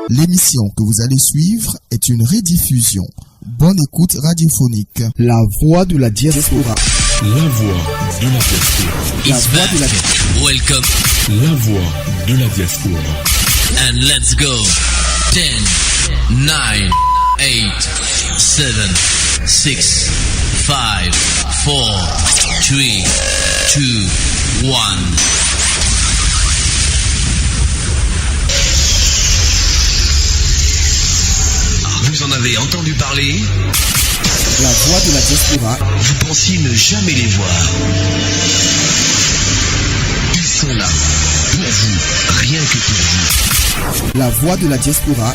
L'émission que vous allez suivre est une rediffusion. Bonne écoute radiophonique. La voix de la diaspora. La voix de la diaspora. La voix de la diaspora. Welcome. La voix de la diaspora. And let's go. 10, 9, 8, 7, 6, 5, 4, 3, 2, 1. Vous en avez entendu parler? La voix de la diaspora. Vous pensiez ne jamais les voir? Ils sont là, pour vous, rien que pour vous. La voix de la diaspora.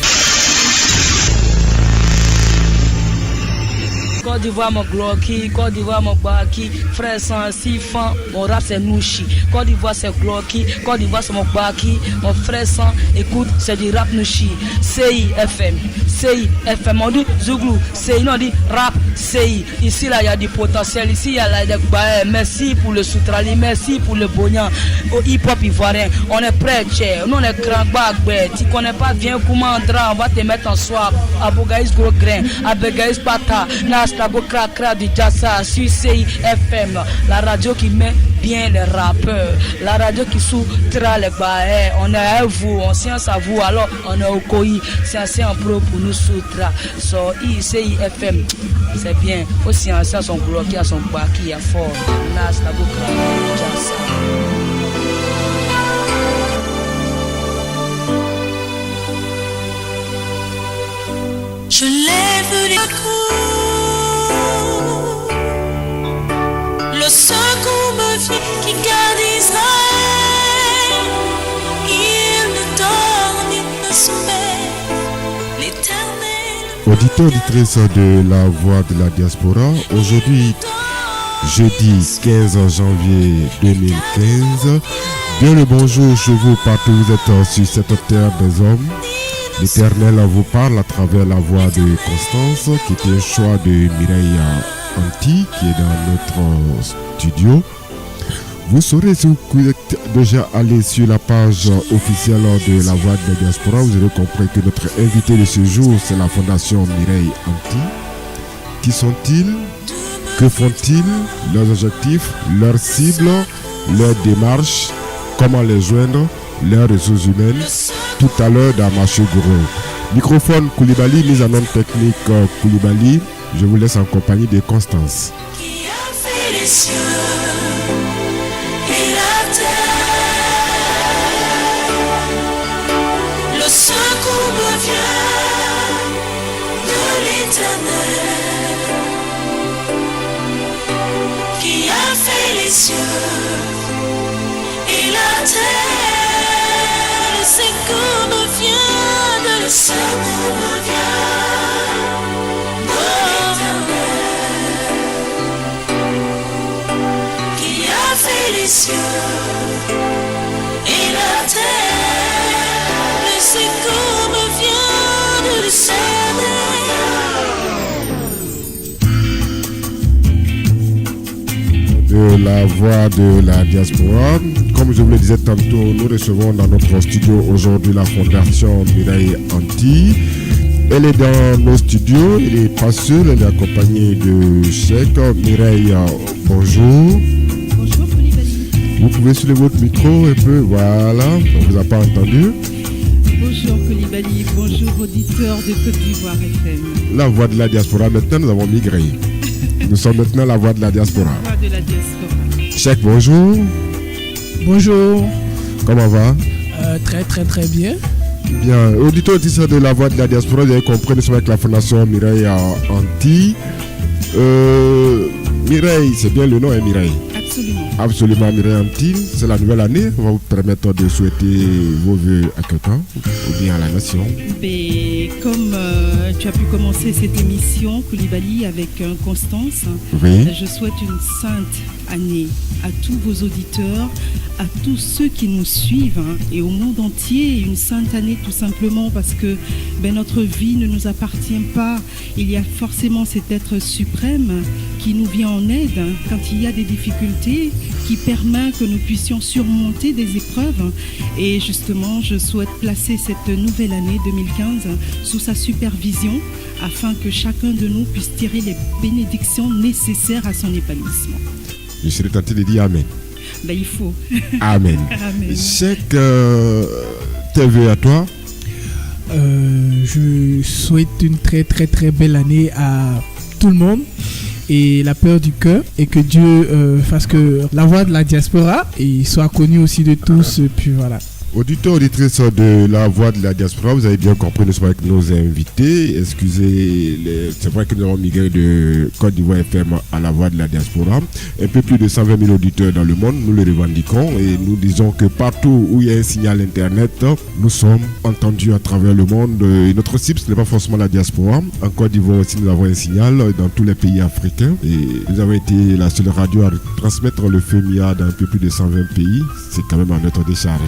Côte d'Ivoire, mon Glocky, Côte d'Ivoire, mon Baki, frère sans Sifan, mon rap c'est Nouchi. Côte d'Ivoire c'est Glocky, Côte d'Ivoire c'est mon Baki, mon frère sans, écoute, c'est du rap Nouchi. CIFM, on dit Zouglou, CI, non, on dit rap, CI. Ici là, il y a du potentiel, ici il y a des bails. Merci pour le Soutrali, merci pour le Bognan, au hip-hop ivoirien. On est prêt, tchè, nous on est grand bagbe. Tu connais pas, viens, comment on va te mettre en swap. Abogaïs gros grain, Abogaïs pata, Nastago Krakra du Jassa, sur CIFM, la radio qui met bien les rappeurs, la radio qui soutra les bails. On est à vous, on science à vous, alors on est au COI, c'est assez en pro pour nous soutra. So, CIFM, c'est bien, aussi en science, son bloqué à son bas qui est fort. Nastago Krakra du Jassa. Je lève les coups, le secours me vient qui garde Israël. Il ne dort ni ne sommeille, l'Éternel. Auditeurs, auditrices de la voix de la diaspora, aujourd'hui, jeudi 15 janvier 2015, bien le bonjour chez vous partout où vous êtes sur cette terre des hommes. L'Éternel vous parle à travers la voix de Constance, qui est un choix de Mireille Anti, qui est dans notre studio. Vous saurez, si vous êtes déjà allé sur la page officielle de la voix de la diaspora, vous aurez compris que notre invité de ce jour, c'est la fondation Mireille Anti. Qui sont-ils? Que font-ils? Leurs objectifs, leurs cibles, leurs démarches, comment les joindre, leurs ressources humaines, tout à l'heure dans Maché Gros. Microphone Koulibaly, mise en onde technique Koulibaly. Je vous laisse en compagnie de Constance. Qui a fait les cieux et la terre, le secours me vient de l'Éternel. Qui a fait les cieux et la terre, le secours me vient de l'Éternel. Qui a fait les cieux et la terre, le secours me vient de l'Éternel. De la voix de la diaspora. Comme je vous le disais tantôt, nous recevons dans notre studio aujourd'hui la fondation Mireille Anti. Elle est dans nos studios, elle n'est pas seule, elle est accompagnée de Cheikh. Mireille, bonjour. Bonjour Koulibaly. Vous pouvez soulever votre micro un peu, voilà, on ne vous a pas entendu. Bonjour Koulibaly, bonjour auditeurs de Côte d'Ivoire FM. La voix de la diaspora, maintenant nous avons migré. Nous sommes maintenant la voix de la diaspora. La voix de la diaspora. Cheikh, bonjour. Bonjour. Comment va? Très très très bien. Bien, auditeurs de la voix de la diaspora, vous avez compris, nous sommes avec la fondation Mireille Anti. Mireille, c'est bien le nom, hein, Mireille? Absolument. Absolument, Mireille Anti. C'est la nouvelle année. On va vous permettre de souhaiter vos vœux à quelqu'un ou bien à la nation. Mais comme tu as pu commencer cette émission, Koulibaly, avec Constance, Oui. je souhaite une sainte année à tous vos auditeurs, à tous ceux qui nous suivent et au monde entier. Une sainte année tout simplement parce que notre vie ne nous appartient pas. Il y a forcément cet être suprême qui nous vient en aide quand il y a des difficultés, qui qui permet que nous puissions surmonter des épreuves. Et justement, je souhaite placer cette nouvelle année 2015 sous sa supervision afin que chacun de nous puisse tirer les bénédictions nécessaires à son épanouissement. Je serais tenté de dire Amen. Ben, il faut. Amen. Amen. Cheikh, tes vœux à toi? Je souhaite une très très très belle année à tout le monde et la peur du cœur, et que Dieu fasse que la voix de la diaspora et soit connue aussi de tous, puis voilà. Auditeurs, auditrices de la voix de la diaspora, vous avez bien compris, nous sommes avec nos invités. Excusez, c'est vrai que nous avons migré de Côte d'Ivoire FM à la voix de la diaspora. Un peu plus de 120 000 auditeurs dans le monde, nous le revendiquons et nous disons que partout où il y a un signal internet, nous sommes entendus à travers le monde. Et notre cible, ce n'est pas forcément la diaspora. En Côte d'Ivoire aussi, nous avons un signal dans tous les pays africains. Et nous avons été la seule radio à transmettre le FEMIA dans un peu plus de 120 pays. C'est quand même à notre décharge.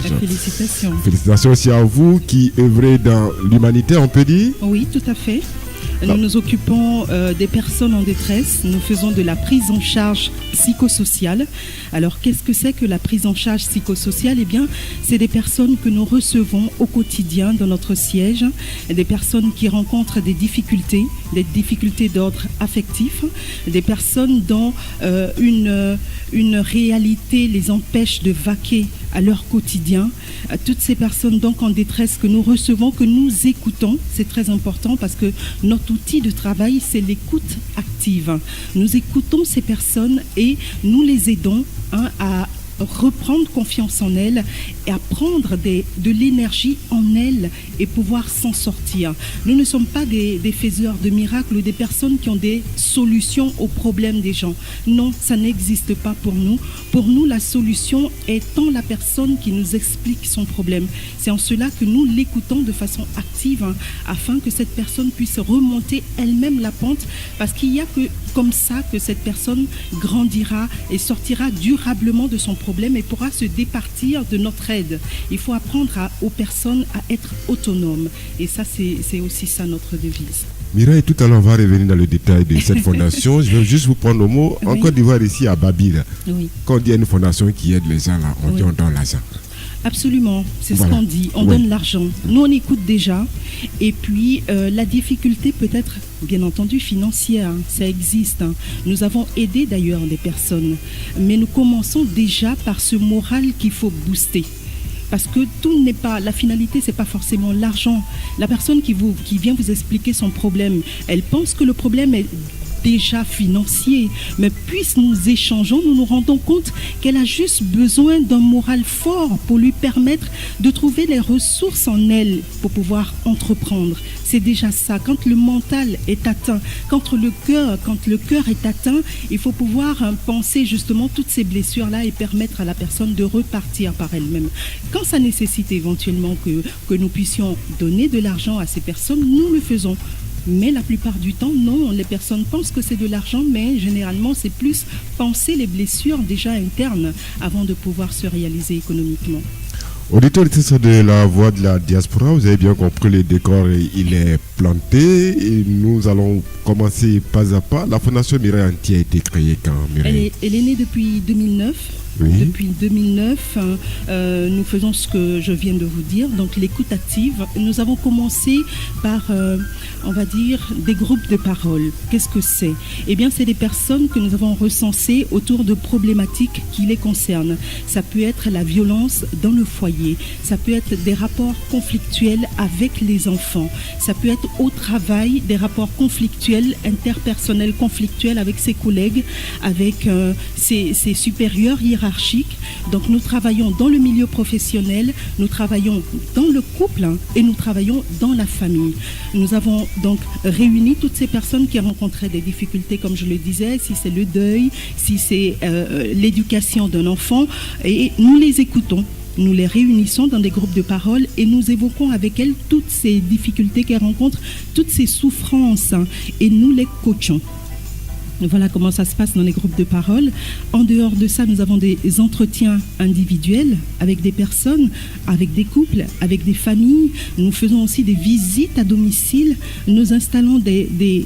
Félicitations aussi à vous qui œuvrez dans l'humanité, on peut dire. Oui, tout à fait. Nous nous occupons des personnes en détresse. Nous faisons de la prise en charge psychosociale. Alors, qu'est-ce que c'est que la prise en charge psychosociale? Eh bien, c'est des personnes que nous recevons au quotidien dans notre siège, des personnes qui rencontrent des difficultés d'ordre affectif, des personnes dont une réalité les empêche de vaquer à leur quotidien. Toutes ces personnes donc en détresse que nous recevons, que nous écoutons, c'est très important parce que notre outil de travail, c'est l'écoute active. Nous écoutons ces personnes et nous les aidons à reprendre confiance en elles et à prendre de l'énergie en elles et pouvoir s'en sortir. Nous ne sommes pas des faiseurs de miracles ou des personnes qui ont des solutions aux problèmes des gens. Non, ça n'existe pas pour nous. Pour nous, la solution étant la personne qui nous explique son problème. C'est en cela que nous l'écoutons de façon active afin que cette personne puisse remonter elle-même la pente, parce qu'il n'y a que comme ça que cette personne grandira et sortira durablement de son problème et pourra se départir de notre aide. Il faut apprendre aux personnes à être autonomes. Et ça, c'est aussi ça notre devise. Mireille, tout à l'heure, on va revenir dans le détail de cette fondation. Je vais juste vous prendre le mot. En Côte d'Ivoire, ici à Babir, quand on dit une fondation qui aide les gens, là, on dit on donne l'argent. Absolument, c'est ce qu'on dit. On donne l'argent. Nous, on écoute déjà. Et puis, la difficulté peut être, bien entendu, financière. Ça existe. Nous avons aidé d'ailleurs des personnes. Mais nous commençons déjà par ce moral qu'il faut booster. Parce que tout n'est pas, la finalité, c'est pas forcément l'argent. La personne qui vient vous expliquer son problème, elle pense que le problème est déjà financier, mais puisque nous échangeons, nous nous rendons compte qu'elle a juste besoin d'un moral fort pour lui permettre de trouver les ressources en elle pour pouvoir entreprendre. C'est déjà ça. Quand le mental est atteint, quand le cœur est atteint, il faut pouvoir penser justement toutes ces blessures-là et permettre à la personne de repartir par elle-même. Quand ça nécessite éventuellement que nous puissions donner de l'argent à ces personnes, nous le faisons. Mais la plupart du temps, non, les personnes pensent que c'est de l'argent, mais généralement, c'est plus penser les blessures déjà internes avant de pouvoir se réaliser économiquement. Auditeurs de la voix de la diaspora, vous avez bien compris, le décor, il est planté et nous allons commencer pas à pas. La Fondation Mireille Anti a été créée quand, Mireille? Elle est née depuis 2009. Oui. Depuis 2009, nous faisons ce que je viens de vous dire, donc l'écoute active. Nous avons commencé par, on va dire, des groupes de parole. Qu'est-ce que c'est? Eh bien, c'est des personnes que nous avons recensées autour de problématiques qui les concernent. Ça peut être la violence dans le foyer, ça peut être des rapports conflictuels avec les enfants, ça peut être au travail, des rapports conflictuels, interpersonnels conflictuels avec ses collègues, avec ses supérieurs hiérarchiques. Donc nous travaillons dans le milieu professionnel, nous travaillons dans le couple et nous travaillons dans la famille. Nous avons donc réuni toutes ces personnes qui rencontraient des difficultés, comme je le disais, si c'est le deuil, si c'est l'éducation d'un enfant, et nous les écoutons. Nous les réunissons dans des groupes de parole et nous évoquons avec elles toutes ces difficultés qu'elles rencontrent, toutes ces souffrances, et nous les coachons. Voilà comment ça se passe dans les groupes de parole. En dehors de ça, nous avons des entretiens individuels avec des personnes, avec des couples, avec des familles. Nous faisons aussi des visites à domicile. Nous installons des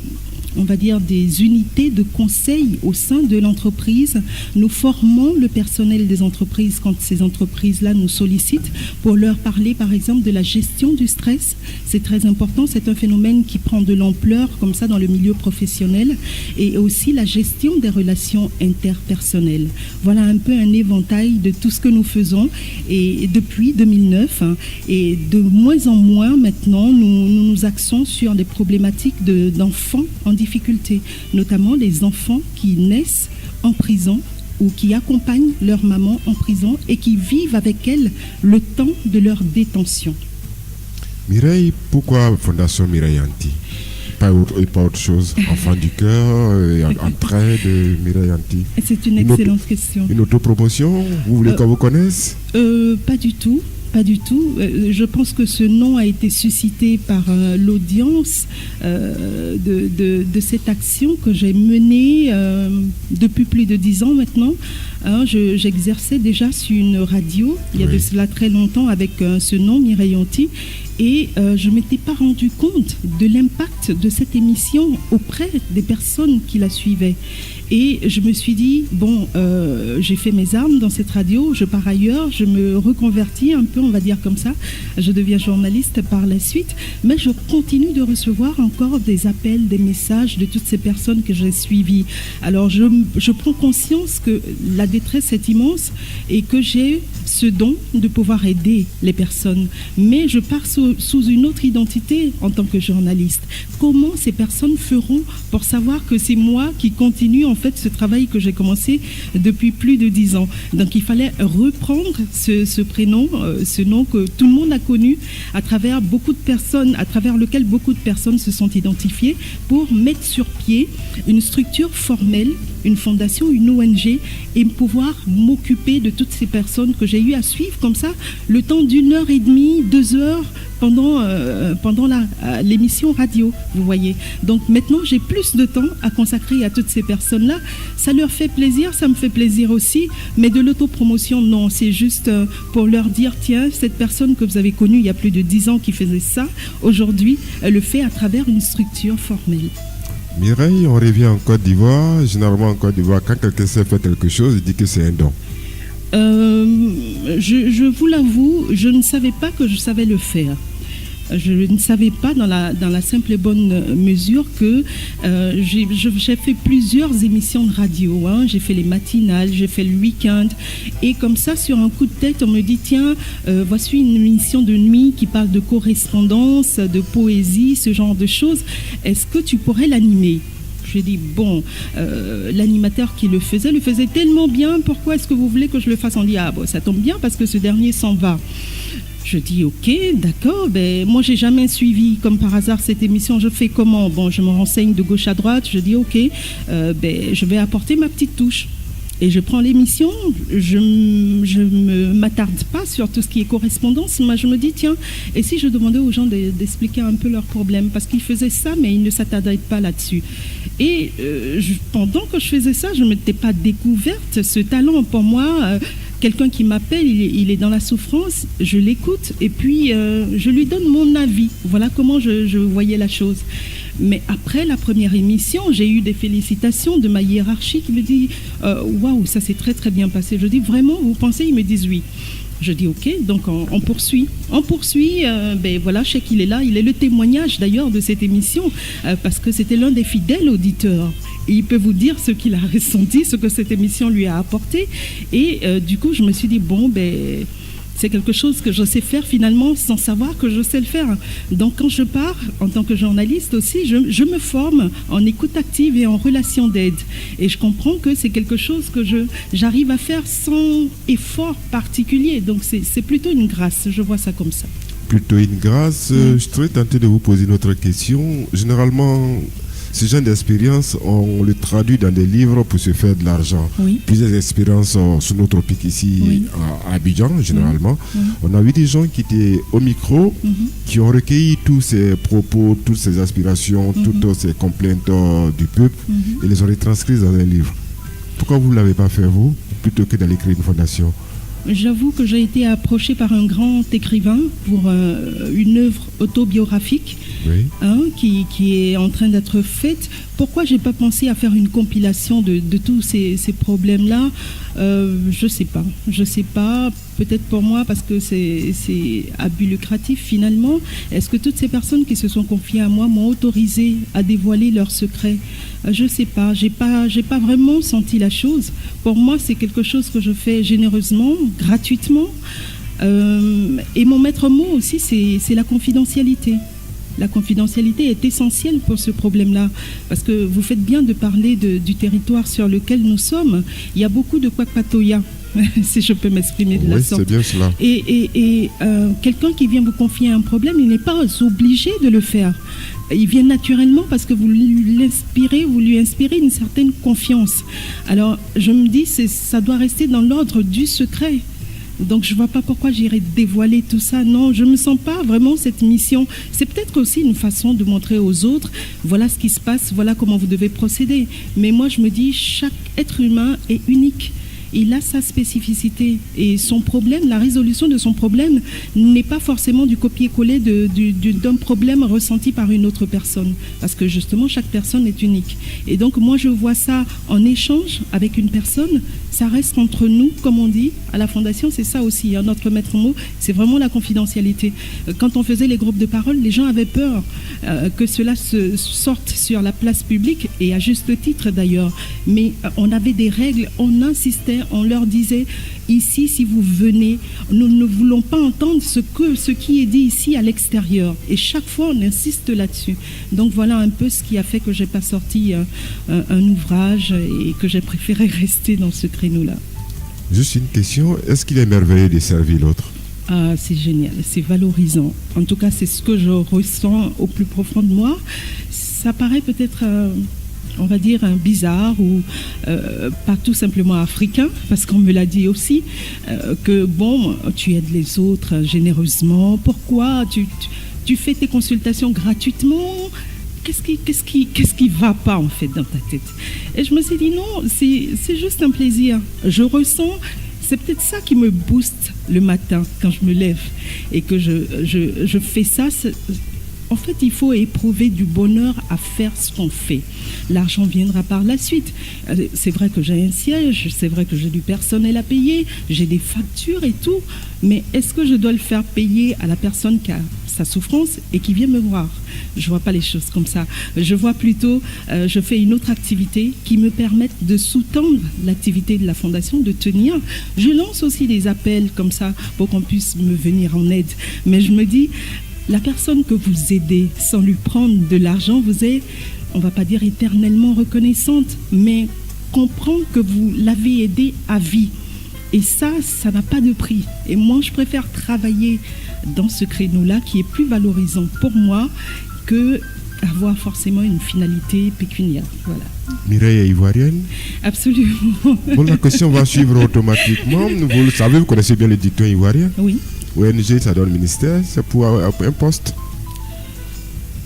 on va dire, des unités de conseil au sein de l'entreprise. Nous formons le personnel des entreprises quand ces entreprises-là nous sollicitent pour leur parler, par exemple, de la gestion du stress. C'est très important, c'est un phénomène qui prend de l'ampleur comme ça dans le milieu professionnel, et aussi la gestion des relations interpersonnelles. Voilà un peu un éventail de tout ce que nous faisons, et depuis 2009, et de moins en moins maintenant, nous nous axons sur les problématiques d'enfants en difficulté, notamment les enfants qui naissent en prison ou qui accompagnent leur maman en prison et qui vivent avec elle le temps de leur détention. Mireille, pourquoi Fondation Mireille Anti? Pas autre chose. Enfant du cœur, entraide de Mireille Anti. C'est une excellente question. Une autopromotion? Vous voulez qu'on vous connaisse? Pas du tout. Pas du tout. Je pense que ce nom a été suscité par l'audience de cette action que j'ai menée depuis plus de 10 ans maintenant. J'exerçais déjà sur une radio, il y a de cela très longtemps, avec ce nom, Mireille Anti. Et je ne m'étais pas rendu compte de l'impact de cette émission auprès des personnes qui la suivaient. Et je me suis dit, bon, j'ai fait mes armes dans cette radio, je pars ailleurs, je me reconvertis un peu, on va dire comme ça, je deviens journaliste par la suite, mais je continue de recevoir encore des appels, des messages de toutes ces personnes que j'ai suivies. Alors je prends conscience que la détresse est immense et que j'ai ce don de pouvoir aider les personnes, mais je pars sous une autre identité en tant que journaliste. Comment ces personnes feront pour savoir que c'est moi qui continue en fait ce travail que j'ai commencé depuis plus de 10 ans? Donc il fallait reprendre ce prénom, ce nom que tout le monde a connu à travers beaucoup de personnes, à travers lequel beaucoup de personnes se sont identifiées, pour mettre sur pied une structure formelle, une fondation, une ONG, et pouvoir m'occuper de toutes ces personnes que j'ai eu à suivre comme ça le temps d'1h30, 2 heures pendant l'émission radio, vous voyez. Donc maintenant j'ai plus de temps à consacrer à toutes ces personnes-là. Ça leur fait plaisir, ça me fait plaisir aussi, mais de l'autopromotion, non, c'est juste pour leur dire, tiens, cette personne que vous avez connue il y a plus de 10 ans qui faisait ça, aujourd'hui elle le fait à travers une structure formelle. Mireille, on revient en Côte d'Ivoire. Généralement en Côte d'Ivoire, quand quelqu'un sait faire quelque chose, il dit que c'est un don. Je vous l'avoue, je ne savais pas que je savais le faire. Je ne savais pas dans la simple et bonne mesure que j'ai fait plusieurs émissions de radio. J'ai fait les matinales, j'ai fait le week-end. Et comme ça, sur un coup de tête, on me dit, tiens, voici une émission de nuit qui parle de correspondance, de poésie, ce genre de choses. Est-ce que tu pourrais l'animer ? J'ai dit, bon, l'animateur qui le faisait tellement bien, pourquoi est-ce que vous voulez que je le fasse? On dit, ah bon, ça tombe bien parce que ce dernier s'en va. Je dis, ok, d'accord, ben, moi j'ai jamais suivi comme par hasard cette émission, je fais comment? Bon, je me renseigne de gauche à droite, je dis, ok, ben, je vais apporter ma petite touche. Et je prends l'émission, je ne m'attarde pas sur tout ce qui est correspondance, mais je me dis, tiens, et si je demandais aux gens d'expliquer un peu leurs problèmes? Parce qu'ils faisaient ça, mais ils ne s'attardaient pas là-dessus. Et pendant que je faisais ça, je ne m'étais pas découverte ce talent pour moi. Quelqu'un qui m'appelle, il est dans la souffrance, je l'écoute et puis je lui donne mon avis. Voilà comment je voyais la chose. Mais après la première émission, j'ai eu des félicitations de ma hiérarchie qui me dit « Waouh, ça s'est très très bien passé ». Je dis « Vraiment, vous pensez ?» Ils me disent « Oui ». Je dis ok, donc on poursuit. On poursuit, ben voilà, je sais qu'il est là. Il est le témoignage d'ailleurs de cette émission parce que c'était l'un des fidèles auditeurs. Et il peut vous dire ce qu'il a ressenti, ce que cette émission lui a apporté. Et du coup, je me suis dit, bon, ben, c'est quelque chose que je sais faire finalement sans savoir que je sais le faire. Donc quand je pars, en tant que journaliste aussi, je me forme en écoute active et en relation d'aide. Et je comprends que c'est quelque chose que j'arrive à faire sans effort particulier. Donc c'est plutôt une grâce, je vois ça comme ça. Plutôt une grâce. Je serais tenté de vous poser une autre question. Généralement, ce genre d'expérience, on le traduit dans des livres pour se faire de l'argent. Oui. Plusieurs expériences sous nos tropiques ici à Abidjan, généralement. On a vu des gens qui étaient au micro, qui ont recueilli tous ces propos, toutes ces aspirations, toutes ces complaintes du peuple et les ont retranscrites dans un livre. Pourquoi vous ne l'avez pas fait, vous, plutôt que d'aller créer une fondation? J'avoue que j'ai été approchée par un grand écrivain pour une œuvre autobiographique. Oui. Qui est en train d'être faite. Pourquoi j'ai pas pensé à faire une compilation de tous ces problèmes-là? Je sais pas. Peut-être pour moi parce que c'est à but lucratif finalement. Est-ce que toutes ces personnes qui se sont confiées à moi m'ont autorisé à dévoiler leurs secrets? Je sais pas. J'ai pas vraiment senti la chose. Pour moi, c'est quelque chose que je fais généreusement, gratuitement. Et mon maître mot aussi, c'est la confidentialité. La confidentialité est essentielle pour ce problème-là, parce que vous faites bien de parler du territoire sur lequel nous sommes. Il y a beaucoup de kwakpatoya, si je peux m'exprimer de la sorte. Oui, c'est bien cela. Et quelqu'un qui vient vous confier un problème, il n'est pas obligé de le faire. Il vient naturellement parce que vous lui inspirez une certaine confiance. Alors, je me dis, ça doit rester dans l'ordre du secret. Donc je ne vois pas pourquoi j'irais dévoiler tout ça. Non, je ne me sens pas vraiment cette mission. C'est peut-être aussi une façon de montrer aux autres, voilà ce qui se passe, voilà comment vous devez procéder. Mais moi je me dis, chaque être humain est unique. Il a sa spécificité et son problème, la résolution de son problème n'est pas forcément du copier-coller d'un problème ressenti par une autre personne, parce que justement chaque personne est unique. Et donc moi je vois ça en échange avec une personne, ça reste entre nous, comme on dit à la Fondation, c'est ça aussi, hein, notre maître mot, c'est vraiment la confidentialité. Quand on faisait les groupes de parole, les gens avaient peur que cela se sorte sur la place publique, et à juste titre d'ailleurs, mais on avait des règles, on insistait, on leur disait, ici, si vous venez, nous ne voulons pas entendre ce qui est dit ici à l'extérieur. Et chaque fois, on insiste là-dessus. Donc voilà un peu ce qui a fait que je n'ai pas sorti un ouvrage et que j'ai préféré rester dans ce créneau-là. Juste une question, est-ce qu'il est merveilleux de servir l'autre? Ah, c'est génial, c'est valorisant. En tout cas, c'est ce que je ressens au plus profond de moi. Ça paraît peut-être... on va dire bizarre ou pas tout simplement africain, parce qu'on me l'a dit aussi, que bon, tu aides les autres généreusement, pourquoi tu fais tes consultations gratuitement, qu'est-ce qui va pas en fait dans ta tête? Et je me suis dit non, c'est juste un plaisir, je ressens, c'est peut-être ça qui me booste le matin quand je me lève et que je fais ça. En fait, il faut éprouver du bonheur à faire ce qu'on fait. L'argent viendra par la suite. C'est vrai que j'ai un siège, c'est vrai que j'ai du personnel à payer, j'ai des factures et tout, mais est-ce que je dois le faire payer à la personne qui a sa souffrance et qui vient me voir? Je ne vois pas les choses comme ça. Je vois plutôt, je fais une autre activité qui me permette de sous-tendre l'activité de la Fondation, de tenir. Je lance aussi des appels comme ça pour qu'on puisse me venir en aide. Mais je me dis, la personne que vous aidez sans lui prendre de l'argent, vous êtes, on ne va pas dire éternellement reconnaissante, mais comprendre que vous l'avez aidé à vie. Et ça n'a pas de prix. Et moi, je préfère travailler dans ce créneau-là qui est plus valorisant pour moi que avoir forcément une finalité pécuniaire. Voilà. Mireille est ivoirienne? Absolument. Bon, la question va suivre automatiquement. Vous le savez, vous connaissez bien le dicton ivoirien? Oui. ONG, ça donne ministère, c'est pour un poste.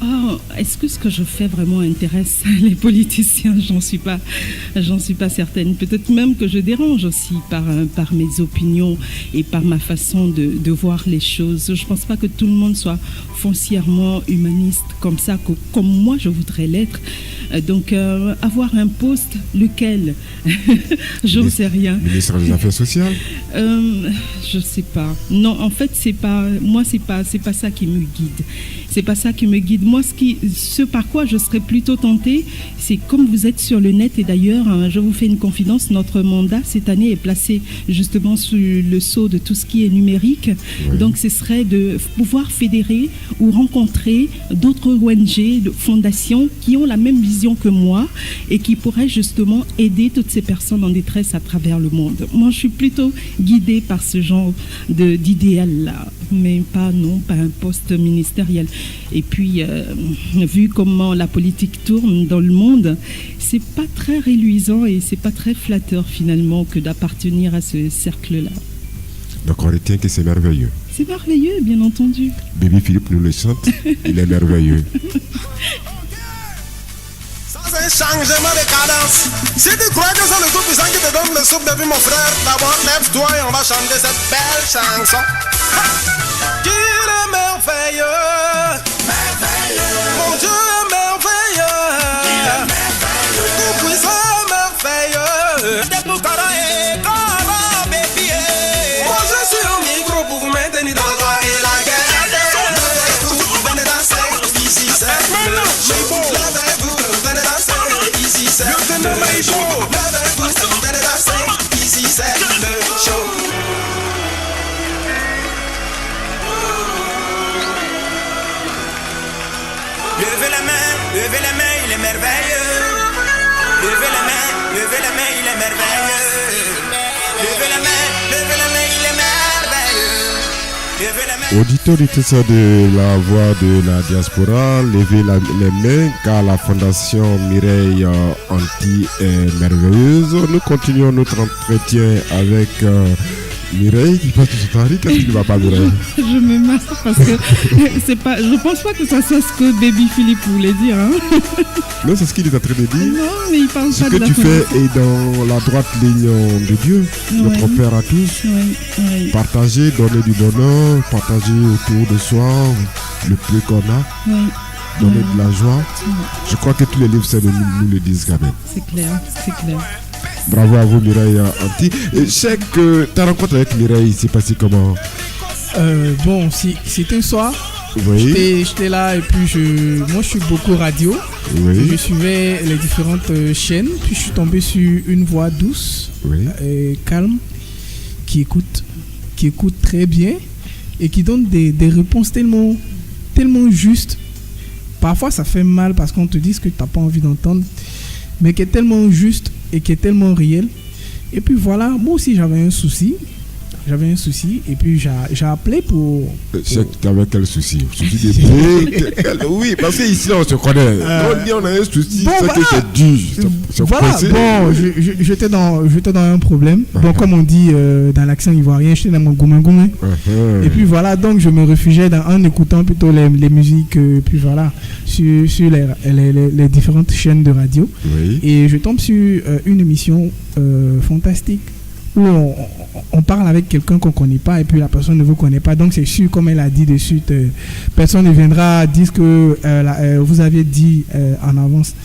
Oh, est-ce que ce que je fais vraiment intéresse les politiciens? J'en suis pas certaine. Peut-être même que je dérange aussi par mes opinions et par ma façon de voir les choses. Je pense pas que tout le monde soit foncièrement humaniste comme ça, comme moi je voudrais l'être. Donc avoir un poste, lequel? Je ne sais rien. Ministre des Affaires sociales? Je sais pas. Non, en fait, c'est pas ça qui me guide. C'est pas ça qui me guide. Moi, ce par quoi je serais plutôt tentée, c'est comme vous êtes sur le net, et d'ailleurs, hein, je vous fais une confidence, notre mandat cette année est placé justement sous le sceau de tout ce qui est numérique. Oui. Donc, ce serait de pouvoir fédérer ou rencontrer d'autres ONG, de fondations qui ont la même vision que moi et qui pourraient justement aider toutes ces personnes en détresse à travers le monde. Moi, je suis plutôt guidée par ce genre d'idéal-là, mais pas un poste ministériel. Et puis, vu comment la politique tourne dans le monde, c'est pas très réluisant et c'est pas très flatteur finalement que d'appartenir à ce cercle-là. Donc on retient que c'est merveilleux. C'est merveilleux, bien entendu. Bébé Philippe nous le chante, il est merveilleux. Sans un changement de cadence, si tu crois que c'est le Tout-Puissant qui te donne le souffle depuis mon frère, d'abord lève-toi et on va chanter cette belle chanson. Qu'il est merveilleux, merveilleux. Ici c'est le show. Levez la main, il est merveilleux. Levez la main, il est merveilleux. Levez la main, il est merveilleux. Levez la main. Auditeurs et auditeurs de la voix de la diaspora, levez les mains car la fondation Mireille Anti est merveilleuse. Nous continuons notre entretien avec Mireille qui passe tout ce temps. Qu'est-ce qui ne va pas, Mireille? Je me marre parce que c'est pas, je pense pas que ça soit ce que Baby Philippe voulait dire. Hein. Non, c'est ce qu'il est en train de dire. Non, mais il parle ce pas que de la tu fais fondation. est dans la droite ligne de Dieu, notre Père à tous. Oui. Partager, donner du bonheur, partager autour de soi le peu qu'on a, donner de la joie. Je crois que tous les livres nous le disent quand même. C'est clair. Bravo à vous, Mireille Anti. Et je sais que ta rencontre avec Mireille s'est passée comment? Bon, c'était un soir. Oui. J'étais là et puis moi je suis beaucoup radio. Oui. Je suivais les différentes chaînes. Puis je suis tombé sur une voix douce et calme qui écoute très bien et qui donne des réponses tellement justes. Parfois ça fait mal parce qu'on te dit ce que tu n'as pas envie d'entendre, mais qui est tellement juste et qui est tellement réel. Et puis voilà, moi aussi j'avais un souci et puis j'ai appelé pour... T'avais quel souci? Souci des pieds? Oui, parce qu'ici on se connaît. On a un souci, c'est que c'est dur. Voilà, bon, j'étais dans un problème. Bon, comme on dit dans l'accent ivoirien, j'étais dans mon goumé. Et puis voilà, donc je me réfugiais en écoutant plutôt les musiques, puis voilà, sur les différentes chaînes de radio. Oui. Et je tombe sur une émission fantastique où on parle avec quelqu'un qu'on ne connaît pas et puis la personne ne vous connaît pas. Donc c'est sûr, comme elle a dit de suite, personne ne viendra dire que vous aviez dit en avance.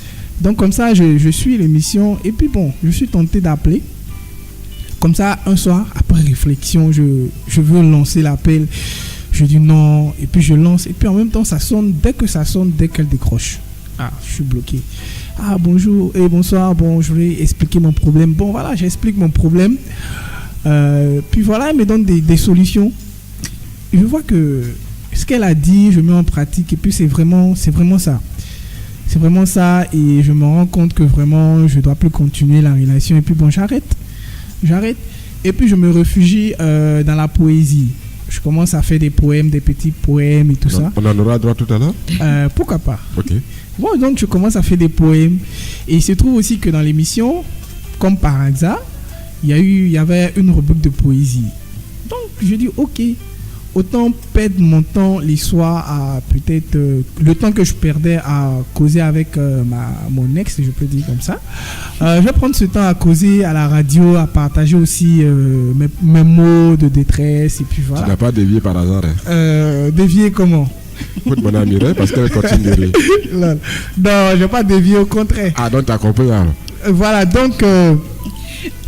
Donc comme ça, je suis l'émission et puis bon, je suis tenté d'appeler. Comme ça, un soir, après réflexion, je veux lancer l'appel. Je dis non et puis je lance. Et puis en même temps, ça sonne. Dès qu'elle décroche. Ah, je suis bloqué. Ah, bonjour et bonsoir. Bon, je vais expliquer mon problème. Bon, voilà, j'explique mon problème. Puis voilà, elle me donne des solutions. Et je vois que ce qu'elle a dit, je mets en pratique. Et puis c'est vraiment ça. C'est vraiment ça. Et je me rends compte que vraiment, je ne dois plus continuer la relation. Et puis bon, j'arrête. Et puis je me réfugie dans la poésie. Je commence à faire des poèmes, des petits poèmes et tout ça. On en aura droit tout à l'heure? Pourquoi pas? Ok. Bon, donc je commence à faire des poèmes. Et il se trouve aussi que dans l'émission, comme par hasard, il y avait une rubrique de poésie. Donc je dis ok, autant perdre mon temps les soirs à peut-être le temps que je perdais à causer avec mon ex, je peux dire comme ça. Je vais prendre ce temps à causer à la radio, à partager aussi mes mots de détresse et puis voilà. Tu n'as pas dévié par hasard? Dévier comment? Faut demander à Mireille parce qu'elle continue de rire. Non, je n'ai pas dévié, au contraire. Ah, donc tu as compris alors. Voilà, donc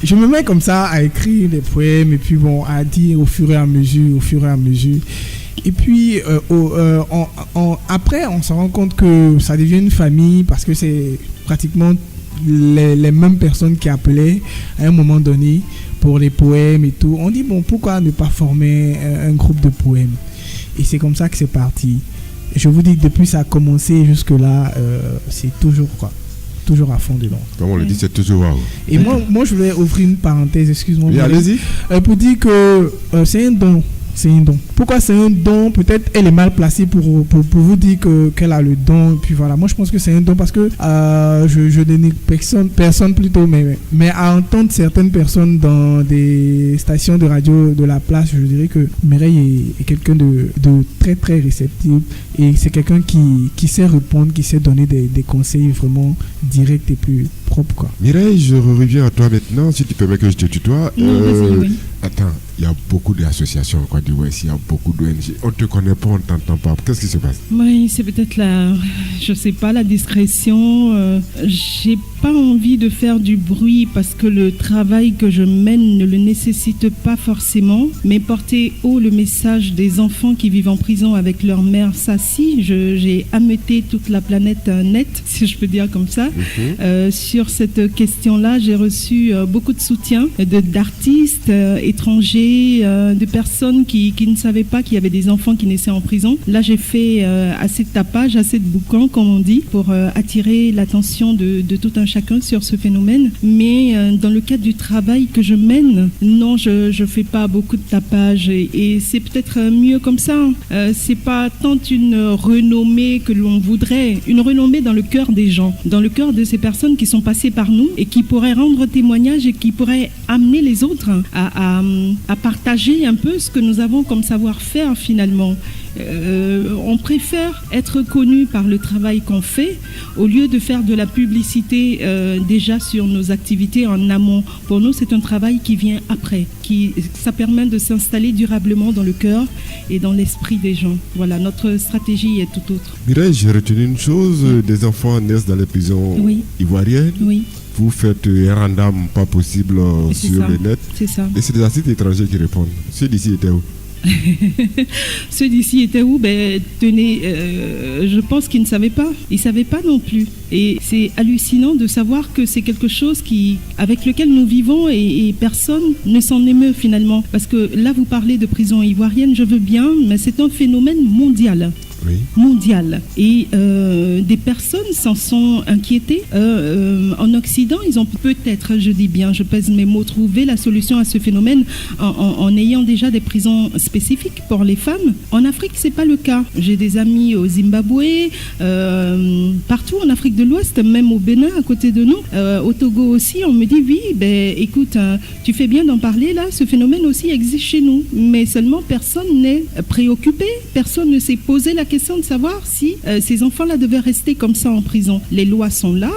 je me mets comme ça à écrire des poèmes et puis bon, à dire au fur et à mesure. Et puis après, on se rend compte que ça devient une famille parce que c'est pratiquement les mêmes personnes qui appelaient à un moment donné pour les poèmes et tout. On dit bon, pourquoi ne pas former un groupe de poèmes? Et c'est comme ça que c'est parti. Je vous dis que depuis ça a commencé jusque là, c'est toujours à fond dedans. Comme on le dit, c'est toujours waouh. Et moi je voulais ouvrir une parenthèse, excuse-moi. Oui, allez-y. Pour dire que c'est un don. Pourquoi c'est un don? Peut-être elle est mal placée pour vous dire qu'elle a le don. Et puis voilà, moi je pense que c'est un don parce que je dénigre personne plutôt, mais à entendre certaines personnes dans des stations de radio de la place, je dirais que Mireille est quelqu'un de très très réceptif et c'est quelqu'un qui sait répondre, qui sait donner des conseils vraiment directs et plus propres, quoi. Mireille, je reviens à toi maintenant, si tu permets que je te tutoie. Non, vas-y, oui. Attends, il y a beaucoup d'associations en Côte d'Ivoire, il y a beaucoup d'ONG. On ne te connaît pas, on ne t'entend pas. Qu'est-ce qui se passe? Oui, c'est peut-être la discrétion. J'ai pas envie de faire du bruit parce que le travail que je mène ne le nécessite pas forcément. Mais porter haut le message des enfants qui vivent en prison avec leur mère, ça si, j'ai ameuté toute la planète net, si je peux dire comme ça. Sur cette question-là, j'ai reçu beaucoup de soutien d'artistes étrangers, de personnes qui ne savaient pas qu'il y avait des enfants qui naissaient en prison. Là, j'ai fait assez de tapage, assez de boucans, comme on dit, pour attirer l'attention de tout un chacun sur ce phénomène. Mais dans le cadre du travail que je mène, non, je fais pas beaucoup de tapage et c'est peut-être mieux comme ça. C'est pas tant une renommée que l'on voudrait, une renommée dans le cœur des gens, dans le cœur de ces personnes qui sont passées par nous et qui pourraient rendre témoignage et qui pourraient amener les autres à partager un peu ce que nous avons comme savoir-faire finalement. On préfère être connu par le travail qu'on fait au lieu de faire de la publicité déjà sur nos activités en amont. Pour nous, c'est un travail qui vient après, ça permet de s'installer durablement dans le cœur et dans l'esprit des gens. Voilà, notre stratégie est tout autre. Mireille, j'ai retenu une chose, des enfants naissent dans les prisons ivoiriennes. Oui. Vous faites un random pas possible sur le net. C'est ça. Et c'est des artistes étrangers qui répondent. Ceux d'ici étaient où? Ceux d'ici étaient où? Tenez, je pense qu'ils ne savaient pas. Ils ne savaient pas non plus. Et c'est hallucinant de savoir que c'est quelque chose avec lequel nous vivons et personne ne s'en émeut finalement. Parce que là, vous parlez de prison ivoirienne, je veux bien, mais c'est un phénomène mondial. Oui. Mondial. Et des personnes s'en sont inquiétées. En Occident, ils ont peut-être, je dis bien, je pèse mes mots, trouvé la solution à ce phénomène en ayant déjà des prisons spécifiques pour les femmes. En Afrique, c'est pas le cas. J'ai des amis au Zimbabwe, partout en Afrique de l'Ouest, même au Bénin, à côté de nous, au Togo aussi. On me dit, oui, écoute, tu fais bien d'en parler là, ce phénomène aussi existe chez nous. Mais seulement personne n'est préoccupé, personne ne s'est posé la question de savoir si ces enfants-là devaient rester comme ça en prison. Les lois sont là,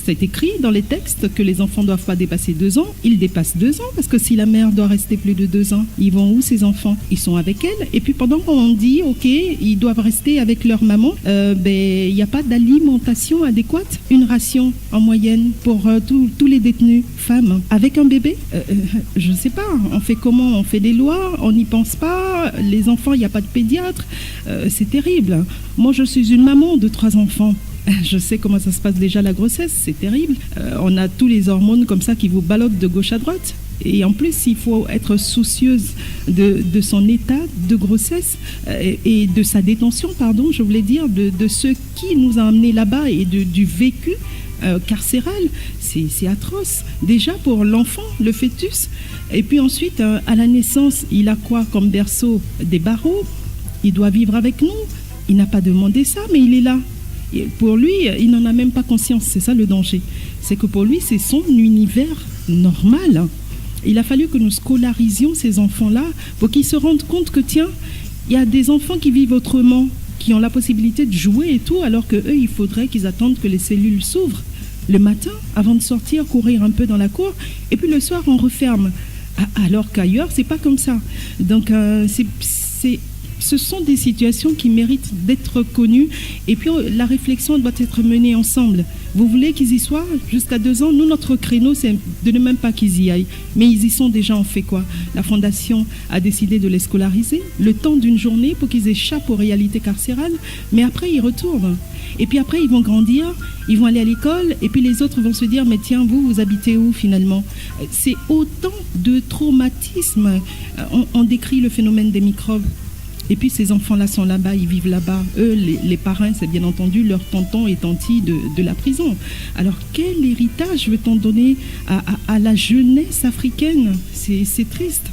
c'est écrit dans les textes que les enfants ne doivent pas dépasser 2 ans. Ils dépassent 2 ans parce que si la mère doit rester plus de 2 ans, ils vont où ces enfants? Ils sont avec elle. Et puis pendant qu'on dit, ok, ils doivent rester avec leur maman, il n'y a pas d'alimentation adéquate. Une ration en moyenne pour tous les détenus femmes avec un bébé. Je ne sais pas, on fait comment? On fait des lois, on n'y pense pas. Les enfants, il n'y a pas de pédiatre. C'est terrible. Moi, je suis une maman de 3 enfants. Je sais comment ça se passe déjà la grossesse, c'est terrible. On a tous les hormones comme ça qui vous ballottent de gauche à droite. Et en plus, il faut être soucieuse de son état de grossesse et de sa détention, pardon, je voulais dire, de ce qui nous a amenés là-bas et du vécu carcéral. C'est atroce. Déjà pour l'enfant, le fœtus. Et puis ensuite, à la naissance, il a quoi comme berceau? Des barreaux. Il doit vivre avec nous. Il n'a pas demandé ça, mais il est là. Et pour lui, il n'en a même pas conscience. C'est ça le danger. C'est que pour lui, c'est son univers normal. Il a fallu que nous scolarisions ces enfants-là pour qu'ils se rendent compte que, tiens, il y a des enfants qui vivent autrement, qui ont la possibilité de jouer et tout, alors qu'eux, il faudrait qu'ils attendent que les cellules s'ouvrent le matin avant de sortir, courir un peu dans la cour, et puis le soir, on referme. Alors qu'ailleurs, c'est pas comme ça. Donc, ce sont des situations qui méritent d'être connues. Et puis, la réflexion doit être menée ensemble. Vous voulez qu'ils y soient jusqu'à 2 ans? Nous, notre créneau, c'est de ne même pas qu'ils y aillent. Mais ils y sont déjà, on fait quoi? La Fondation a décidé de les scolariser le temps d'une journée pour qu'ils échappent aux réalités carcérales. Mais après, ils retournent. Et puis après, ils vont grandir, ils vont aller à l'école. Et puis les autres vont se dire, mais tiens, vous habitez où finalement? C'est autant de traumatismes. On décrit le phénomène des microbes. Et puis ces enfants-là sont là-bas, ils vivent là-bas. Eux, les parrains, c'est bien entendu leurs tontons et tantis de la prison. Alors quel héritage veut-on donner à la jeunesse africaine? C'est triste.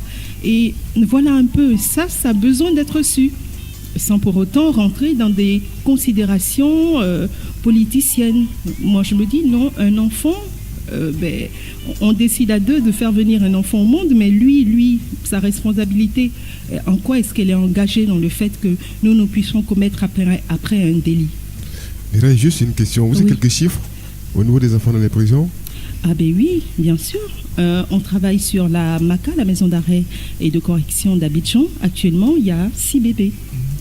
Et voilà un peu, ça a besoin d'être su, sans pour autant rentrer dans des considérations politiciennes. Moi, je me dis, non, un enfant... on décide à 2 de faire venir un enfant au monde, mais lui, sa responsabilité, en quoi est-ce qu'elle est engagée dans le fait que nous puissions commettre après un délit? Mireille, juste une question. Vous avez quelques chiffres au niveau des enfants dans les prisons? Ah ben oui, bien sûr. On travaille sur la MACA, la maison d'arrêt et de correction d'Abidjan. Actuellement, il y a 6 bébés.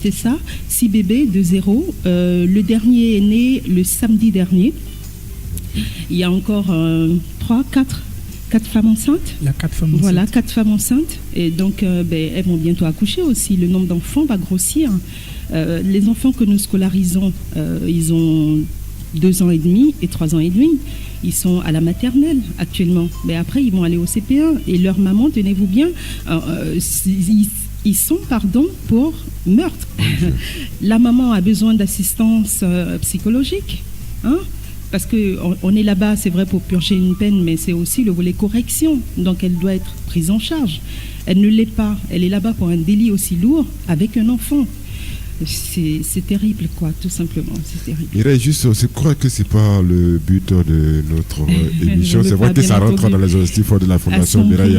C'est ça, 6 bébés de 0. Le dernier est né le samedi dernier. Il y a encore 4 femmes enceintes. Il y a 4 femmes enceintes. Voilà, 4 femmes enceintes. Et donc, elles vont bientôt accoucher aussi. Le nombre d'enfants va grossir. Les enfants que nous scolarisons, ils ont 2 ans et demi et 3 ans et demi. Ils sont à la maternelle actuellement. Mais après, ils vont aller au CP1. Et leur maman, tenez-vous bien, ils sont, pour meurtre. La maman a besoin d'assistance psychologique. Hein? Parce qu'on est là-bas, c'est vrai, pour purger une peine, mais c'est aussi le volet correction. Donc elle doit être prise en charge. Elle ne l'est pas. Elle est là-bas pour un délit aussi lourd avec un enfant. C'est terrible, quoi, tout simplement. C'est terrible. Mireille, juste, je crois que c'est pas le but de notre émission. C'est vrai que ça rentre dans les objectifs de la Fondation Mireille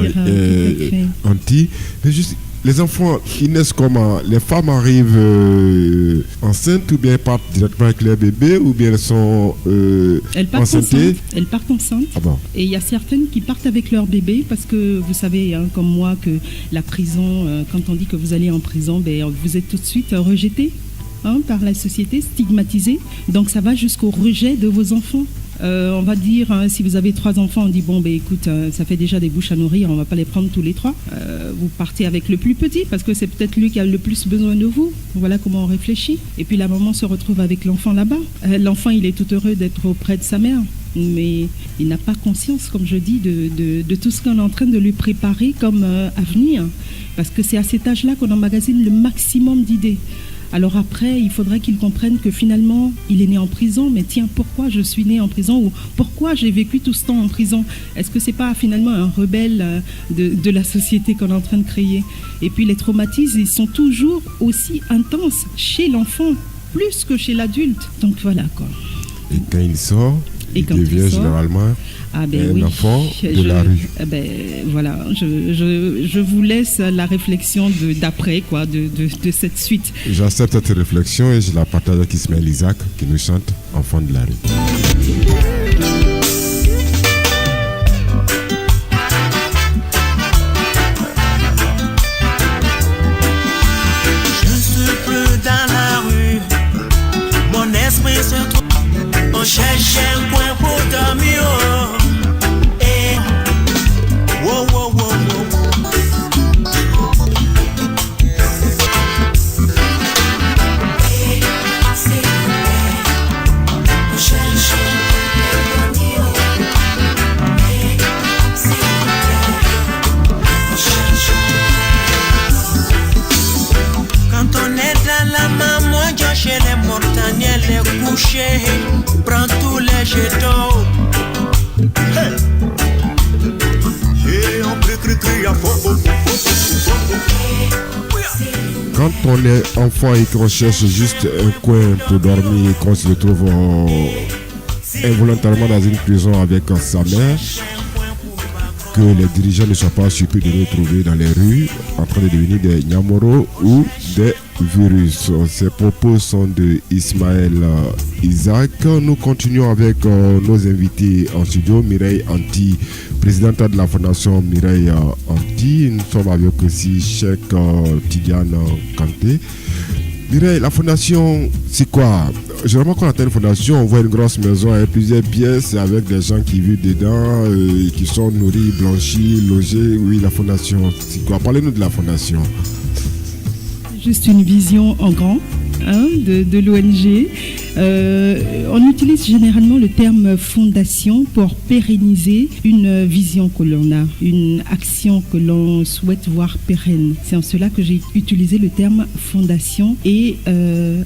Anti. Mais juste, les enfants, ils naissent comment? Les femmes arrivent enceintes ou bien partent directement avec leur bébé ou bien elles sont enceintes? Elles partent enceintes. Ah bon. Et il y a certaines qui partent avec leur bébé parce que vous savez, hein, comme moi, que la prison, quand on dit que vous allez en prison, vous êtes tout de suite rejeté par la société, stigmatisé. Donc ça va jusqu'au rejet de vos enfants. On va dire, si vous avez 3 enfants, on dit écoute, ça fait déjà des bouches à nourrir, on va pas les prendre tous les 3. Vous partez avec le plus petit parce que c'est peut-être lui qui a le plus besoin de vous. Voilà comment on réfléchit. Et puis la maman se retrouve avec l'enfant là-bas. L'enfant, il est tout heureux d'être auprès de sa mère, mais il n'a pas conscience, comme je dis, de tout ce qu'on est en train de lui préparer comme avenir. Parce que c'est à cet âge-là qu'on emmagasine le maximum d'idées. Alors après, il faudrait qu'il comprenne que finalement, il est né en prison, mais tiens, pourquoi je suis né en prison ou pourquoi j'ai vécu tout ce temps en prison? Est-ce que c'est pas finalement un rebelle de la société qu'on est en train de créer? Et puis les traumatismes, ils sont toujours aussi intenses chez l'enfant, plus que chez l'adulte. Donc voilà, quoi. Et quand il sort, il devient généralement un enfant de la rue. Voilà, je vous laisse la réflexion d'après, quoi, de cette suite. J'accepte cette réflexion et je la partage avec Ismaël Isaac qui nous chante Enfant de la rue. Je suis plus dans la rue, mon esprit se trouve. On cherche un coin pour dormir. Quand on est dans la maman, chez les montagnes, les couchers, prends tous les jetons. Hey. Et on crie à faux. Quand on est enfant et qu'on cherche juste un coin pour dormir et qu'on se retrouve involontairement dans une prison avec sa mère, que les dirigeants ne soient pas surpris de nous trouver dans les rues en train de devenir des Nyamoro ou des virus. Ces propos sont de Ismaël Isaac. Nous continuons avec nos invités en studio. Mireille Anti, présidente de la Fondation Mireille Anti. Nous sommes avec aussi Cheikh Tidiane Kanté. Mireille, la fondation, c'est quoi? Généralement, quand on attend une fondation, on voit une grosse maison avec plusieurs pièces, avec des gens qui vivent dedans, qui sont nourris, blanchis, logés. Oui, la fondation, c'est quoi? Parlez-nous de la fondation. Juste une vision en grand de l'ONG. On utilise généralement le terme fondation pour pérenniser une vision que l'on a, une action que l'on souhaite voir pérenne. C'est en cela que j'ai utilisé le terme fondation et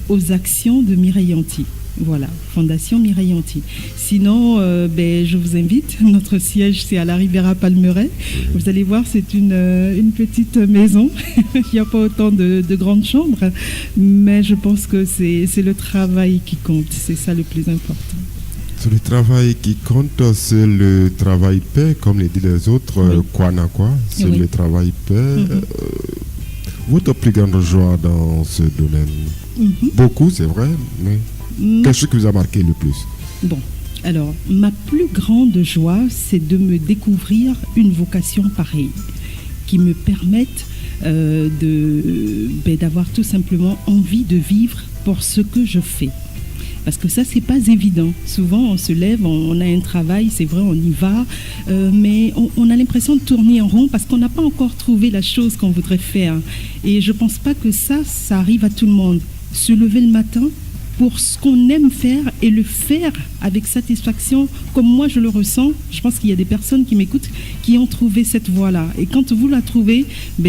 aux actions de Mireille Anti. Voilà, Fondation Mireille Anti. Sinon, je vous invite, notre siège c'est à la Riviera Palmeraie. Vous allez voir, c'est une petite maison. Il n'y a pas autant de grandes chambres, mais je pense que c'est le travail qui compte, c'est ça le plus important. C'est le travail qui compte, c'est le travail paix, comme le disent les autres, oui. Quoi na quoi, c'est oui. Le travail paix. Votre plus grande joie dans ce domaine? Beaucoup, c'est vrai, mais quelque chose qui vous a marqué le plus? Bon, Alors, ma plus grande joie, c'est de me découvrir une vocation pareille, qui me permette d'avoir tout simplement envie de vivre pour ce que je fais. Parce que ça, c'est pas évident. Souvent, on se lève, on a un travail, c'est vrai, on y va, mais on a l'impression de tourner en rond parce qu'on n'a pas encore trouvé la chose qu'on voudrait faire. Et je pense pas que ça arrive à tout le monde. Se lever le matin pour ce qu'on aime faire et le faire avec satisfaction, comme moi je le ressens. Je pense qu'il y a des personnes qui m'écoutent qui ont trouvé cette voie-là. Et quand vous la trouvez,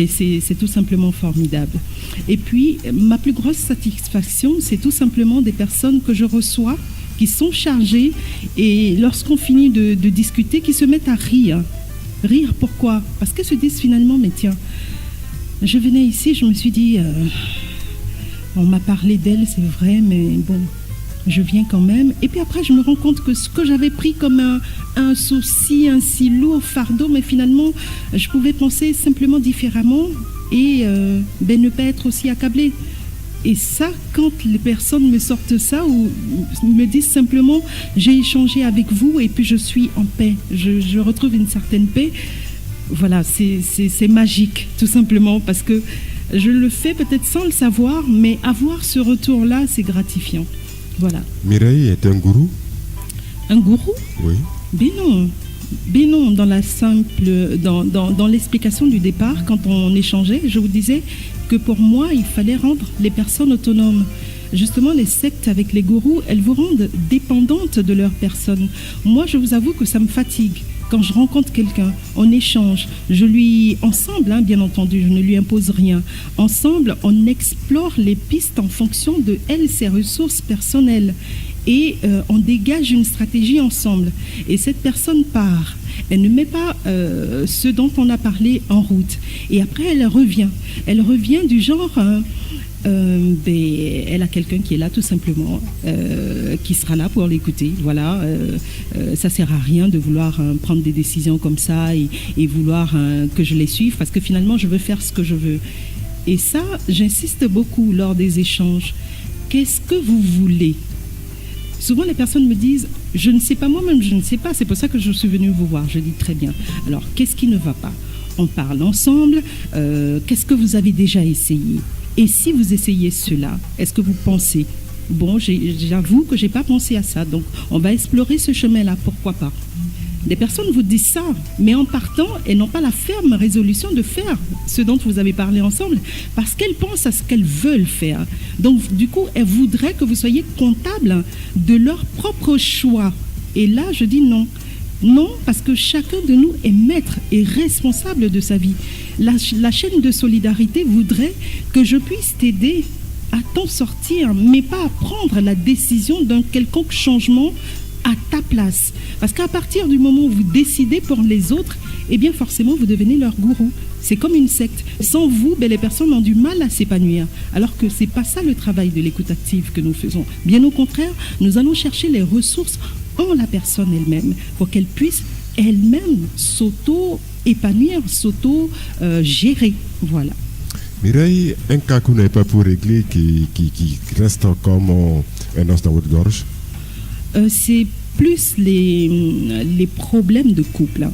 c'est tout simplement formidable. Et puis, ma plus grosse satisfaction, c'est tout simplement des personnes que je reçois, qui sont chargées, et lorsqu'on finit de discuter, qui se mettent à rire. Rire, pourquoi? Parce qu'elles se disent finalement, mais tiens, je venais ici, je me suis dit... on m'a parlé d'elle, c'est vrai, mais bon, je viens quand même. Et puis après, je me rends compte que ce que j'avais pris comme un souci, un si lourd fardeau, mais finalement, je pouvais penser simplement différemment et ne pas être aussi accablée. Et ça, quand les personnes me sortent ça ou me disent simplement, j'ai échangé avec vous et puis je suis en paix, je retrouve une certaine paix, voilà, c'est magique, tout simplement, parce que je le fais peut-être sans le savoir, mais avoir ce retour-là, c'est gratifiant. Voilà. Mireille est un gourou? Un gourou? Oui. Mais non, dans l'explication du départ, quand on échangeait, je vous disais que pour moi, il fallait rendre les personnes autonomes. Justement, les sectes avec les gourous, elles vous rendent dépendantes de leur personne. Moi, je vous avoue que ça me fatigue. Quand je rencontre quelqu'un, on échange, ensemble, bien entendu, je ne lui impose rien. Ensemble, on explore les pistes en fonction de ses ressources personnelles. Et on dégage une stratégie ensemble. Et cette personne part. Elle ne met pas ce dont on a parlé en route. Et après, elle revient. Elle revient du genre... elle a quelqu'un qui est là tout simplement, qui sera là pour l'écouter. Voilà, ça sert à rien de vouloir prendre des décisions comme ça et vouloir que je les suive, parce que finalement je veux faire ce que je veux. Et ça, j'insiste beaucoup lors des échanges. Qu'est-ce que vous voulez? Souvent les personnes me disent, je ne sais pas, moi-même je ne sais pas, c'est pour ça que je suis venue vous voir. Je dis très bien. Alors qu'est-ce qui ne va pas? On parle ensemble. Qu'est-ce que vous avez déjà essayé? Et si vous essayez cela, est-ce que vous pensez, bon, j'avoue que je n'ai pas pensé à ça, donc on va explorer ce chemin-là, pourquoi pas? Des personnes vous disent ça, mais en partant, elles n'ont pas la ferme résolution de faire ce dont vous avez parlé ensemble, parce qu'elles pensent à ce qu'elles veulent faire. Donc, du coup, elles voudraient que vous soyez comptable de leur propre choix. Et là, je dis non. Non, parce que chacun de nous est maître et responsable de sa vie. La chaîne de solidarité voudrait que je puisse t'aider à t'en sortir, mais pas à prendre la décision d'un quelconque changement à ta place. Parce qu'à partir du moment où vous décidez pour les autres, eh bien forcément vous devenez leur gourou. C'est comme une secte. Sans vous, les personnes ont du mal à s'épanouir. Alors que c'est pas ça le travail de l'écoute active que nous faisons. Bien au contraire, nous allons chercher les ressources en la personne elle-même pour qu'elle puisse elle-même s'auto-épanouir, s'auto-gérer. Voilà. Mireille, un cas que vous n'avez pas pour régler qui reste comme un os dans votre gorge? C'est plus les problèmes de couple.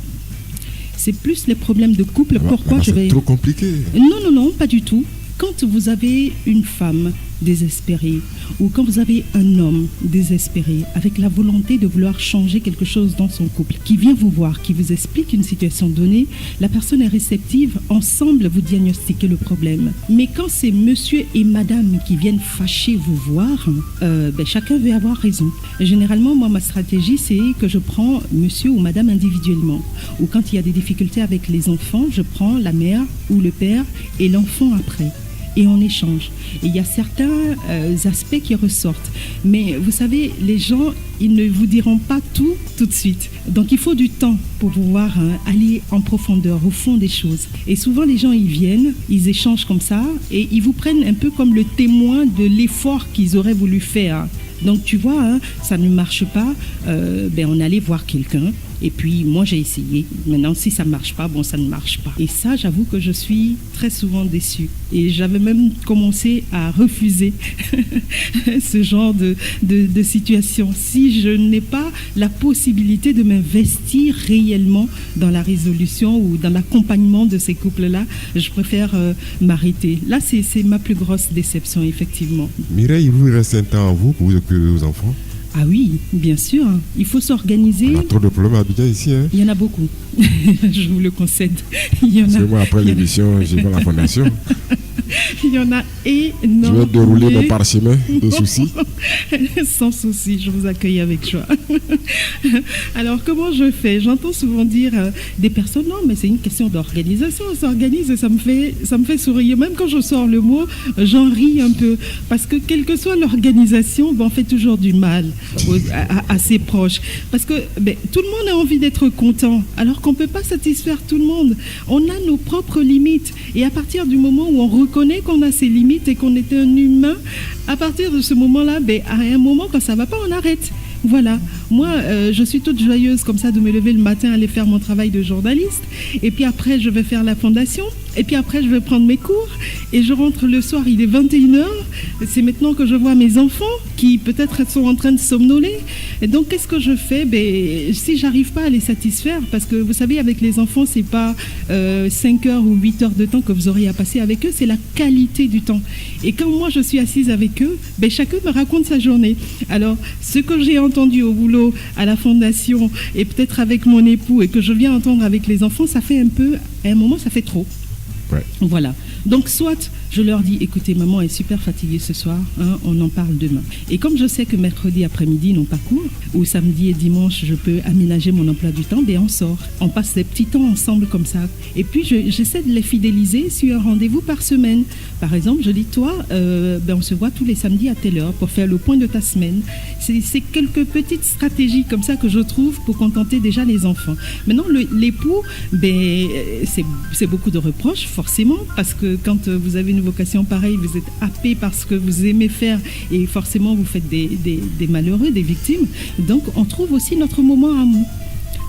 C'est plus les problèmes de couple. Pourquoi c'est trop compliqué. Non, pas du tout. Quand vous avez une femme désespérée ou quand vous avez un homme désespéré avec la volonté de vouloir changer quelque chose dans son couple, qui vient vous voir, qui vous explique une situation donnée, la personne est réceptive, ensemble vous diagnostiquez le problème. Mais quand c'est monsieur et madame qui viennent fâcher vous voir, chacun veut avoir raison. Généralement, moi, ma stratégie, c'est que je prends monsieur ou madame individuellement. Ou quand il y a des difficultés avec les enfants, je prends la mère ou le père et l'enfant après. Et on échange. Et il y a certains aspects qui ressortent. Mais vous savez, les gens, ils ne vous diront pas tout de suite. Donc il faut du temps pour pouvoir aller en profondeur, au fond des choses. Et souvent, les gens, ils viennent, ils échangent comme ça, et ils vous prennent un peu comme le témoin de l'effort qu'ils auraient voulu faire. Donc tu vois, ça ne marche pas, on allait voir quelqu'un Et puis moi j'ai essayé. Maintenant si ça ne marche pas, bon ça ne marche pas. Et ça j'avoue que je suis très souvent déçue. Et j'avais même commencé à refuser ce genre de situation. Si je n'ai pas la possibilité de m'investir réellement dans la résolution ou dans l'accompagnement de ces couples-là, je préfère m'arrêter. Là c'est ma plus grosse déception effectivement. Mireille, il vous reste un temps à vous pour vous occuper de vos enfants? Ah oui, bien sûr. Il faut s'organiser. On a trop de problèmes à Abidjan ici. Hein? Il y en a beaucoup. Je vous le concède. C'est moi, après l'émission, j'ai fait la fondation. Il y en a énormément. Je vais dérouler mon parchemin de soucis. Sans souci, je vous accueille avec joie. Alors, comment je fais? J'entends souvent dire des personnes, non, mais c'est une question d'organisation. On s'organise et ça me fait sourire. Même quand je sors le mot, j'en ris un peu. Parce que quelle que soit l'organisation, on fait toujours du mal à ses proches. Parce que tout le monde a envie d'être content, alors qu'on ne peut pas satisfaire tout le monde. On a nos propres limites. Et à partir du moment où on reconnaît qu'on a ses limites et qu'on est un humain, à partir de ce moment-là, à un moment, quand ça ne va pas, on arrête. Voilà. Moi, je suis toute joyeuse comme ça de me lever le matin, aller faire mon travail de journaliste. Et puis après, je vais faire la fondation. Et puis après, je vais prendre mes cours. Et je rentre le soir, il est 21h. C'est maintenant que je vois mes enfants qui peut-être sont en train de somnoler. Et donc, qu'est-ce que je fais? Si j'arrive pas à les satisfaire, parce que vous savez, avec les enfants, c'est pas 5 heures ou 8 heures de temps que vous aurez à passer avec eux, c'est la qualité du temps. Et quand moi, je suis assise avec eux, chacun me raconte sa journée. Alors, ce que j'ai entendu au boulot, à la fondation, et peut-être avec mon époux, et que je viens entendre avec les enfants, ça fait un peu, à un moment, ça fait trop. Ouais. Voilà. Donc, soit je leur dis, écoutez, maman est super fatiguée ce soir, on en parle demain. Et comme je sais que mercredi après-midi, ils n'ont pas cours, ou samedi et dimanche, je peux aménager mon emploi du temps, on sort. On passe des petits temps ensemble comme ça. Et puis, j'essaie de les fidéliser sur un rendez-vous par semaine. Par exemple, je dis, toi, on se voit tous les samedis à telle heure pour faire le point de ta semaine. C'est quelques petites stratégies comme ça que je trouve pour contenter déjà les enfants. Maintenant, l'époux, c'est beaucoup de reproches, forcément, parce que quand vous avez une vocation pareille, vous êtes happé par ce que vous aimez faire et forcément vous faites des malheureux, des victimes. Donc on trouve aussi notre moment à nous,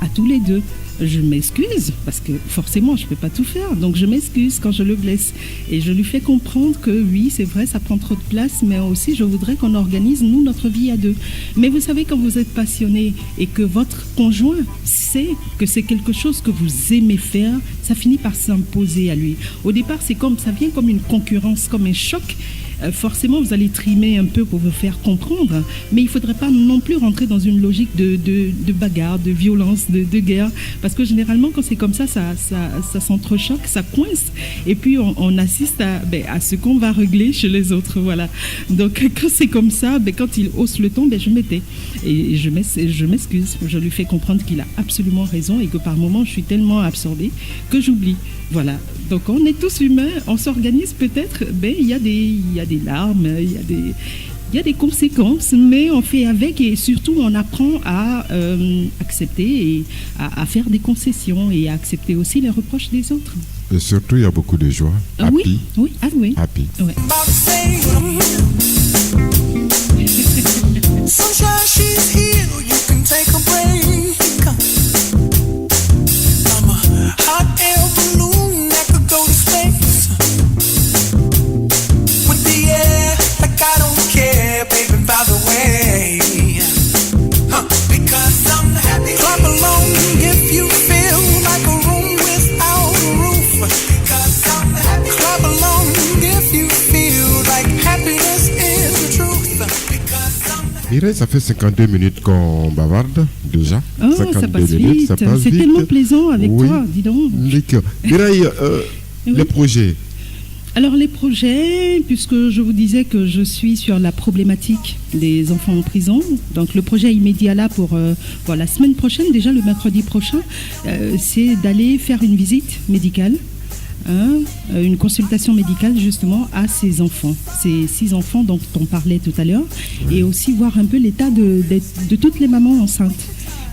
à tous les deux. Je m'excuse parce que forcément je ne peux pas tout faire, donc je m'excuse quand je le blesse et je lui fais comprendre que oui, c'est vrai, ça prend trop de place, mais aussi je voudrais qu'on organise nous notre vie à deux. Mais vous savez, quand vous êtes passionné et que votre conjoint sait que c'est quelque chose que vous aimez faire, ça finit par s'imposer à lui. Au départ, ça vient comme une concurrence, comme un choc. Forcément, vous allez trimer un peu pour vous faire comprendre, mais il ne faudrait pas non plus rentrer dans une logique de bagarre, de violence, de guerre, parce que généralement, quand c'est comme ça s'entrechoque, ça coince, et puis on assiste à ce qu'on va régler chez les autres, voilà. Donc, quand c'est comme ça, quand il hausse le ton, je m'étais. Et je m'excuse, je lui fais comprendre qu'il a absolument raison, et que par moments, je suis tellement absorbée que j'oublie. Voilà, donc on est tous humains, on s'organise peut-être, il y a des larmes, il y a des conséquences, mais on fait avec et surtout on apprend à accepter et à faire des concessions et à accepter aussi les reproches des autres. Et surtout, il y a beaucoup de joie. Happy. Oui, oui. Happy. Ouais. Sunshine, she's here, you can take a break. I'm a hot air balloon that could go to space. With the air, like I don't care, baby, by the way. Because I'm happy. Clap along if you feel like a room without a roof. Because I'm happy. Clap along if you feel like happiness is the truth. Because I'm happy. Mireille, ça fait 52 minutes qu'on bavarde déjà. Oh, 52 ça passe minutes, vite. Ça passe c'est vite. Tellement plaisant avec toi, dis donc. Mireille, les projets. Alors les projets, puisque je vous disais que je suis sur la problématique des enfants en prison, donc le projet immédiat là pour la semaine prochaine, déjà le mercredi prochain, c'est d'aller faire une visite médicale. Une consultation médicale justement à ces enfants, ces 6 enfants dont on parlait tout à l'heure, et aussi voir un peu l'état de toutes les mamans enceintes.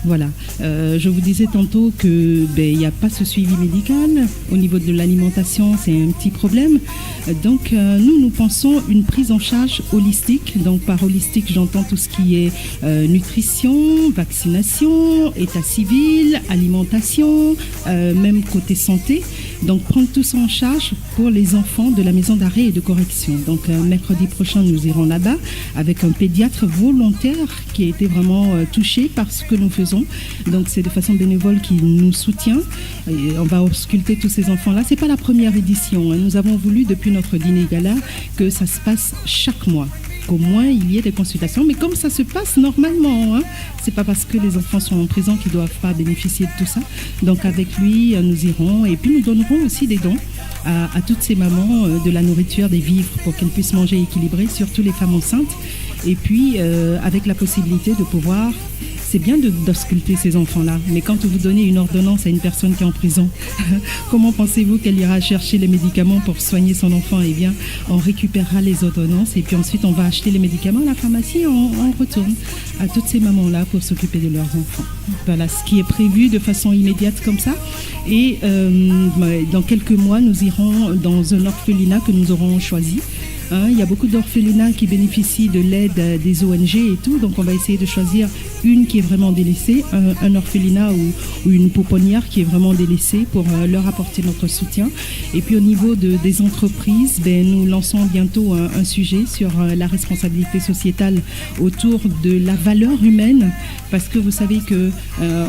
Voilà. Je vous disais tantôt que il n'y a pas ce suivi médical. Au niveau de l'alimentation, c'est un petit problème. Donc, nous pensons une prise en charge holistique. Donc, par holistique, j'entends tout ce qui est nutrition, vaccination, état civil, alimentation, même côté santé. Donc, prendre tout ça en charge pour les enfants de la maison d'arrêt et de correction. Donc, mercredi prochain, nous irons là-bas avec un pédiatre volontaire qui a été vraiment touché par ce que nous faisons. Donc, c'est de façon bénévole qui nous soutient. Et on va ausculter tous ces enfants-là. C'est pas la première édition. Nous avons voulu, depuis notre dîner gala, que ça se passe chaque mois. Qu'au moins il y ait des consultations, mais comme ça se passe normalement, c'est pas parce que les enfants sont en prison qu'ils doivent pas bénéficier de tout ça. Donc avec lui, nous irons et puis nous donnerons aussi des dons à toutes ces mamans, de la nourriture, des vivres pour qu'elles puissent manger équilibré, surtout les femmes enceintes. Et puis avec la possibilité de pouvoir, c'est bien d'ausculter ces enfants-là, mais quand vous donnez une ordonnance à une personne qui est en prison, comment pensez-vous qu'elle ira chercher les médicaments pour soigner son enfant? Eh bien, on récupérera les ordonnances et puis ensuite on va acheter les médicaments à la pharmacie et on retourne à toutes ces mamans-là pour s'occuper de leurs enfants. Voilà ce qui est prévu de façon immédiate comme ça. Et dans quelques mois, nous irons dans un orphelinat que nous aurons choisi. Il y a beaucoup d'orphelinats qui bénéficient de l'aide des ONG et tout, donc on va essayer de choisir une qui est vraiment délaissée, un orphelinat ou une pouponnière qui est vraiment délaissée pour leur apporter notre soutien. Et puis au niveau des entreprises, nous lançons bientôt un sujet sur la responsabilité sociétale autour de la valeur humaine, parce que vous savez que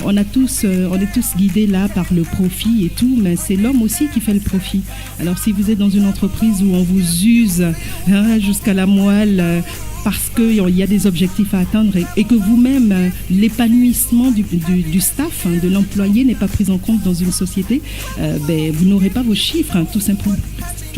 on est tous guidés là par le profit et tout, mais c'est l'homme aussi qui fait le profit. Alors si vous êtes dans une entreprise où on vous use jusqu'à la moelle parce qu'il y a des objectifs à atteindre et que vous-même, l'épanouissement du staff, de l'employé n'est pas pris en compte dans une société, vous n'aurez pas vos chiffres, tout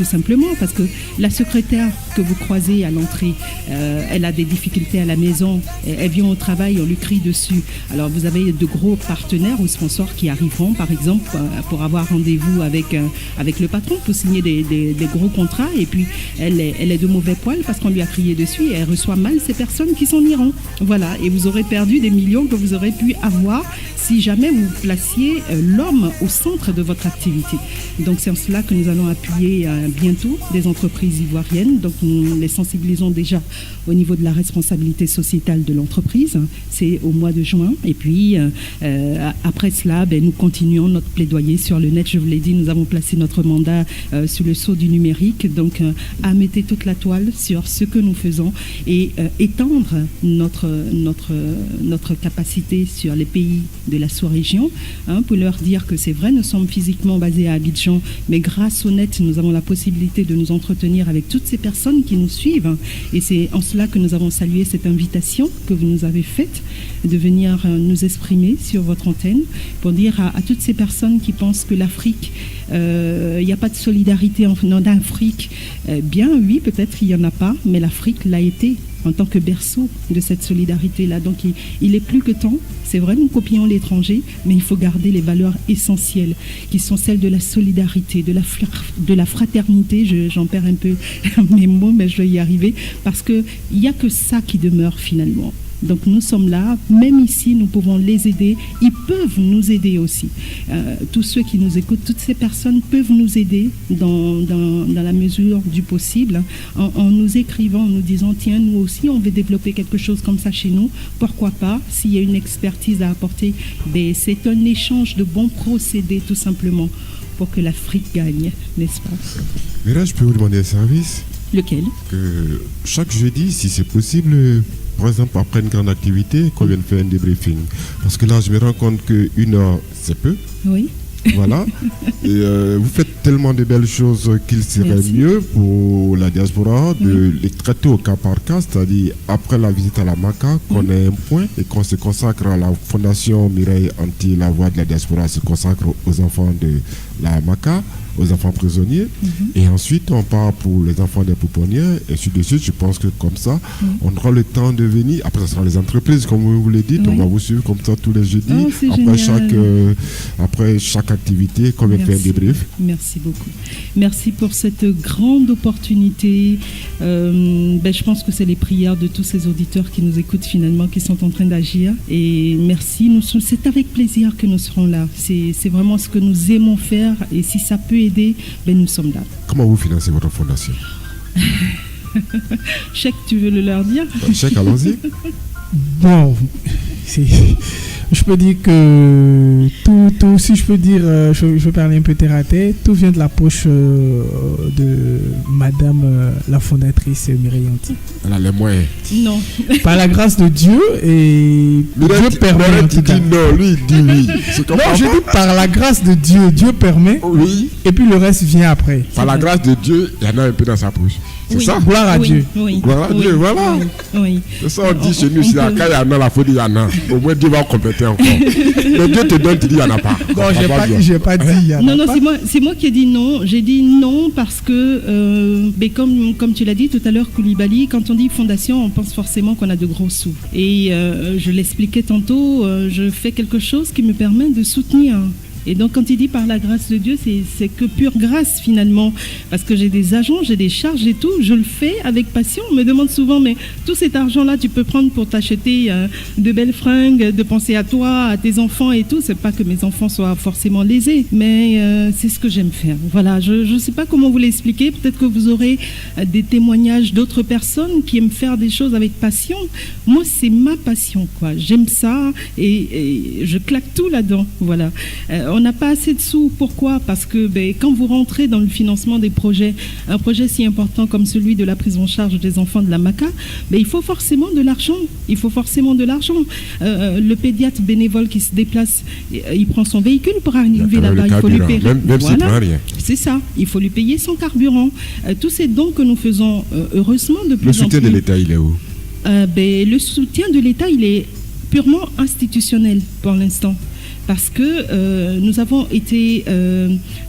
simplement parce que la secrétaire que vous croisez à l'entrée, elle a des difficultés à la maison, elle vient au travail, on lui crie dessus. Alors vous avez de gros partenaires ou sponsors qui arriveront par exemple pour avoir rendez-vous avec le patron pour signer des gros contrats, et puis elle est de mauvais poil parce qu'on lui a crié dessus et elle reçoit mal ces personnes qui s'en iront. Voilà, et vous aurez perdu des millions que vous aurez pu avoir si jamais vous placiez l'homme au centre de votre activité. Donc c'est en cela que nous allons appuyer bientôt des entreprises ivoiriennes. Donc nous les sensibilisons déjà au niveau de la responsabilité sociétale de l'entreprise. C'est au mois de juin. Et puis après cela, nous continuons notre plaidoyer sur le net. Je vous l'ai dit, nous avons placé notre mandat sous le sceau du numérique. Donc à mettre toute la toile sur ce que nous faisons et étendre notre capacité sur les pays de la sous-région, pour leur dire que c'est vrai, nous sommes physiquement basés à Abidjan, mais grâce au net, nous avons la possibilité de nous entretenir avec toutes ces personnes qui nous suivent. Et c'est en cela que nous avons salué cette invitation que vous nous avez faite de venir nous exprimer sur votre antenne pour dire à toutes ces personnes qui pensent que l'Afrique, il n'y a pas de solidarité en Afrique. Bien oui, peut-être il n'y en a pas, mais l'Afrique l'a été en tant que berceau de cette solidarité-là. Donc il est plus que temps. C'est vrai, nous copions l'étranger, mais il faut garder les valeurs essentielles qui sont celles de la solidarité, de la fraternité. J'en perds un peu mes mots, mais je vais y arriver parce qu'il n'y a que ça qui demeure finalement. Donc nous sommes là, même ici, nous pouvons les aider. Ils peuvent nous aider aussi. Tous ceux qui nous écoutent, toutes ces personnes peuvent nous aider dans la mesure du possible, en nous écrivant, en nous disant tiens, nous aussi, on veut développer quelque chose comme ça chez nous. Pourquoi pas? S'il y a une expertise à apporter, c'est un échange de bons procédés, tout simplement, pour que l'Afrique gagne, n'est-ce pas? Mais là, je peux vous demander un service. Lequel? Que chaque jeudi, si c'est possible, par exemple, après une grande activité, qu'on vienne faire un débriefing. Parce que là, je me rends compte qu'une heure, c'est peu. Oui. Voilà. Et vous faites tellement de belles choses qu'il serait mieux pour la diaspora de les traiter au cas par cas, c'est-à-dire après la visite à la MACA, qu'on ait un point et qu'on se consacre à la Fondation Mireille Anti, la voix de la diaspora se consacre aux enfants de la MACA. aux enfants prisonniers. Et ensuite, on part pour les enfants des pouponnières. Et ainsi de suite. Je pense que comme ça, on aura le temps de venir. Après, ce sera les entreprises, comme vous le dites. On va vous suivre comme ça tous les jeudis. Après chaque activité, comme on fait un débrief. Merci beaucoup. Merci pour cette grande opportunité. Je pense que c'est les prières de tous ces auditeurs qui nous écoutent finalement, qui sont en train d'agir. Et merci. C'est avec plaisir que nous serons là. C'est vraiment ce que nous aimons faire. Et si ça peut aider, nous sommes là. Comment vous financez votre fondation? Chèque, tu veux le leur dire? Chèque, allons-y. Bon, je peux dire que tout, si je peux dire, je vais parler un peu terre à terre, tout vient de la poche de madame la fondatrice Mireille Anti. Elle a les moyens. Non. Par la grâce de Dieu, et Dieu permet. Lui, il dit non, lui, il dit oui. Non, je dis par la grâce de Dieu, Dieu permet. Oui. Et puis le reste vient après. Par la grâce de Dieu, il y en a un peu dans sa poche. C'est ça? Gloire à Dieu. Oui. Gloire à Dieu, voilà. Oui. C'est ça, on dit chez nous, si il y en a la folie, il y en a. Au moins, Dieu va compléter encore. Mais Dieu te donne, tu dis, il n'y en a pas. Non, j'ai pas dit, il y en a pas. Non, c'est moi qui ai dit non. J'ai dit non parce que, comme tu l'as dit tout à l'heure, Koulibaly, quand on dit fondation, on pense forcément qu'on a de gros sous. Et je l'expliquais tantôt, je fais quelque chose qui me permet de soutenir. Et donc, quand il dit par la grâce de Dieu, c'est que pure grâce finalement. Parce que j'ai des agents, j'ai des charges et tout. Je le fais avec passion. On me demande souvent, mais tout cet argent-là, tu peux prendre pour t'acheter de belles fringues, de penser à toi, à tes enfants et tout. C'est pas que mes enfants soient forcément lésés, mais c'est ce que j'aime faire. Voilà, je ne sais pas comment vous l'expliquer. Peut-être que vous aurez des témoignages d'autres personnes qui aiment faire des choses avec passion. Moi, c'est ma passion, quoi. J'aime ça et je claque tout là-dedans. Voilà. On n'a pas assez de sous. Pourquoi? Parce que quand vous rentrez dans le financement des projets, un projet si important comme celui de la prise en charge des enfants de la MACA, il faut forcément de l'argent. Le pédiatre bénévole qui se déplace, il prend son véhicule pour arriver là-bas. Il faut lui payer. Même s'il prend rien. C'est ça. Il faut lui payer son carburant. Tous ces dons que nous faisons, heureusement, de plus en plus. Le soutien de l'État, il est où? Le soutien de l'État, il est purement institutionnel pour l'instant. Parce que nous avons été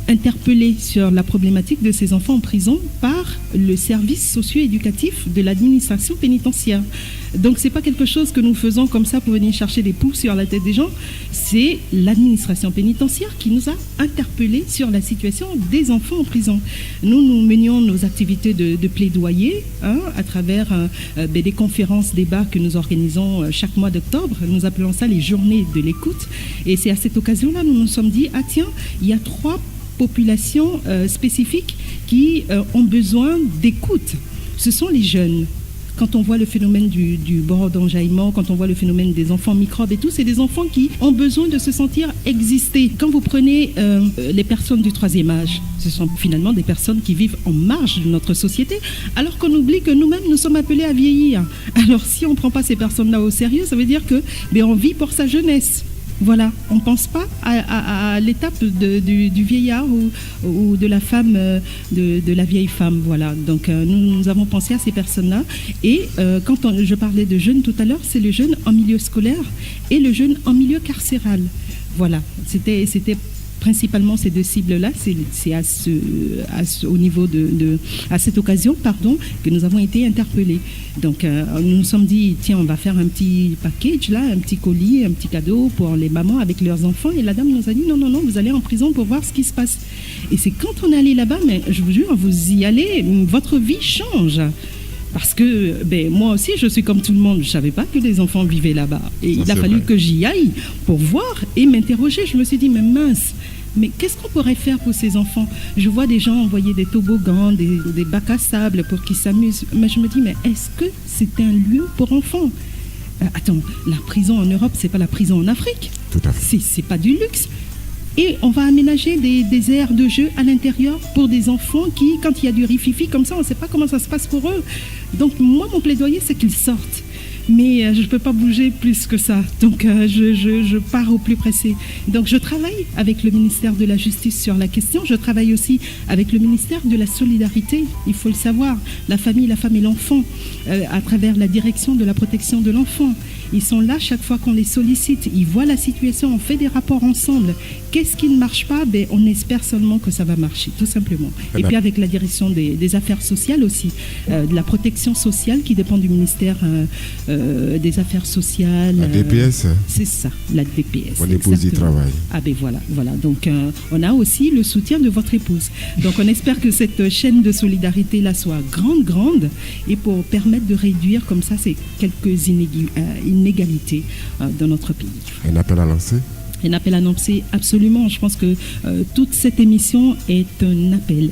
interpellés sur la problématique de ces enfants en prison par le service socio-éducatif de l'administration pénitentiaire. Donc, ce n'est pas quelque chose que nous faisons comme ça pour venir chercher des poules sur la tête des gens. C'est l'administration pénitentiaire qui nous a interpellés sur la situation des enfants en prison. Nous menions nos activités de plaidoyer à travers des conférences, débats que nous organisons chaque mois d'octobre. Nous appelons ça les journées de l'écoute. Et c'est à cette occasion-là, nous nous sommes dit, il y a 3 populations spécifiques qui ont besoin d'écoute. Ce sont les jeunes. Quand on voit le phénomène du bord d'enjaillement, quand on voit le phénomène des enfants microbes et tout, c'est des enfants qui ont besoin de se sentir exister. Quand vous prenez les personnes du 3e âge, ce sont finalement des personnes qui vivent en marge de notre société, alors qu'on oublie que nous-mêmes, nous sommes appelés à vieillir. Alors si on ne prend pas ces personnes-là au sérieux, ça veut dire que on vit pour sa jeunesse. Voilà, on ne pense pas à l'étape du vieillard ou de la femme, de la vieille femme. Voilà, donc nous avons pensé à ces personnes-là. Et quand je parlais de jeunes tout à l'heure, c'est le jeune en milieu scolaire et le jeune en milieu carcéral. Voilà, c'était principalement ces 2 cibles-là, c'est au niveau à cette occasion, que nous avons été interpellés. Donc, nous nous sommes dit, tiens, on va faire un petit package là, un petit colis, un petit cadeau pour les mamans avec leurs enfants. Et la dame nous a dit, non, vous allez en prison pour voir ce qui se passe. Et c'est quand on est allé là-bas, mais je vous jure, vous y allez, votre vie change. Parce que moi aussi, je suis comme tout le monde. Je ne savais pas que les enfants vivaient là-bas. Et il a fallu que j'y aille pour voir et m'interroger. Je me suis dit, mais mince, mais qu'est-ce qu'on pourrait faire pour ces enfants? Je vois des gens envoyer des toboggans, des bacs à sable pour qu'ils s'amusent. Mais je me dis, mais est-ce que c'est un lieu pour enfants? Attends, la prison en Europe, c'est pas la prison en Afrique. Tout à fait. C'est pas du luxe. Et on va aménager des aires de jeu à l'intérieur pour des enfants qui, quand il y a du rififi comme ça, on ne sait pas comment ça se passe pour eux. Donc moi, mon plaidoyer, c'est qu'ils sortent. mais je ne peux pas bouger plus que ça. Donc je pars au plus pressé. Donc je travaille avec le ministère de la Justice sur la question. Je travaille aussi avec le ministère de la Solidarité. Il faut le savoir, la famille, la femme et l'enfant, à travers la direction de la protection de l'enfant. Ils sont là chaque fois qu'on les sollicite. Ils voient la situation, on fait des rapports ensemble. Qu'est-ce qui ne marche pas? On espère seulement que ça va marcher, tout simplement. Et puis avec la direction des affaires sociales aussi, de la protection sociale qui dépend du ministère des affaires sociales. La DPS. C'est ça, la DPS. Mon épouse y travaille. Ah ben voilà. Donc on a aussi le soutien de votre épouse. Donc on espère que cette chaîne de solidarité là soit grande et pour permettre de réduire comme ça ces quelques inégalités dans notre pays. Un appel à lancer? Un appel à lancer, absolument. Je pense que toute cette émission est un appel.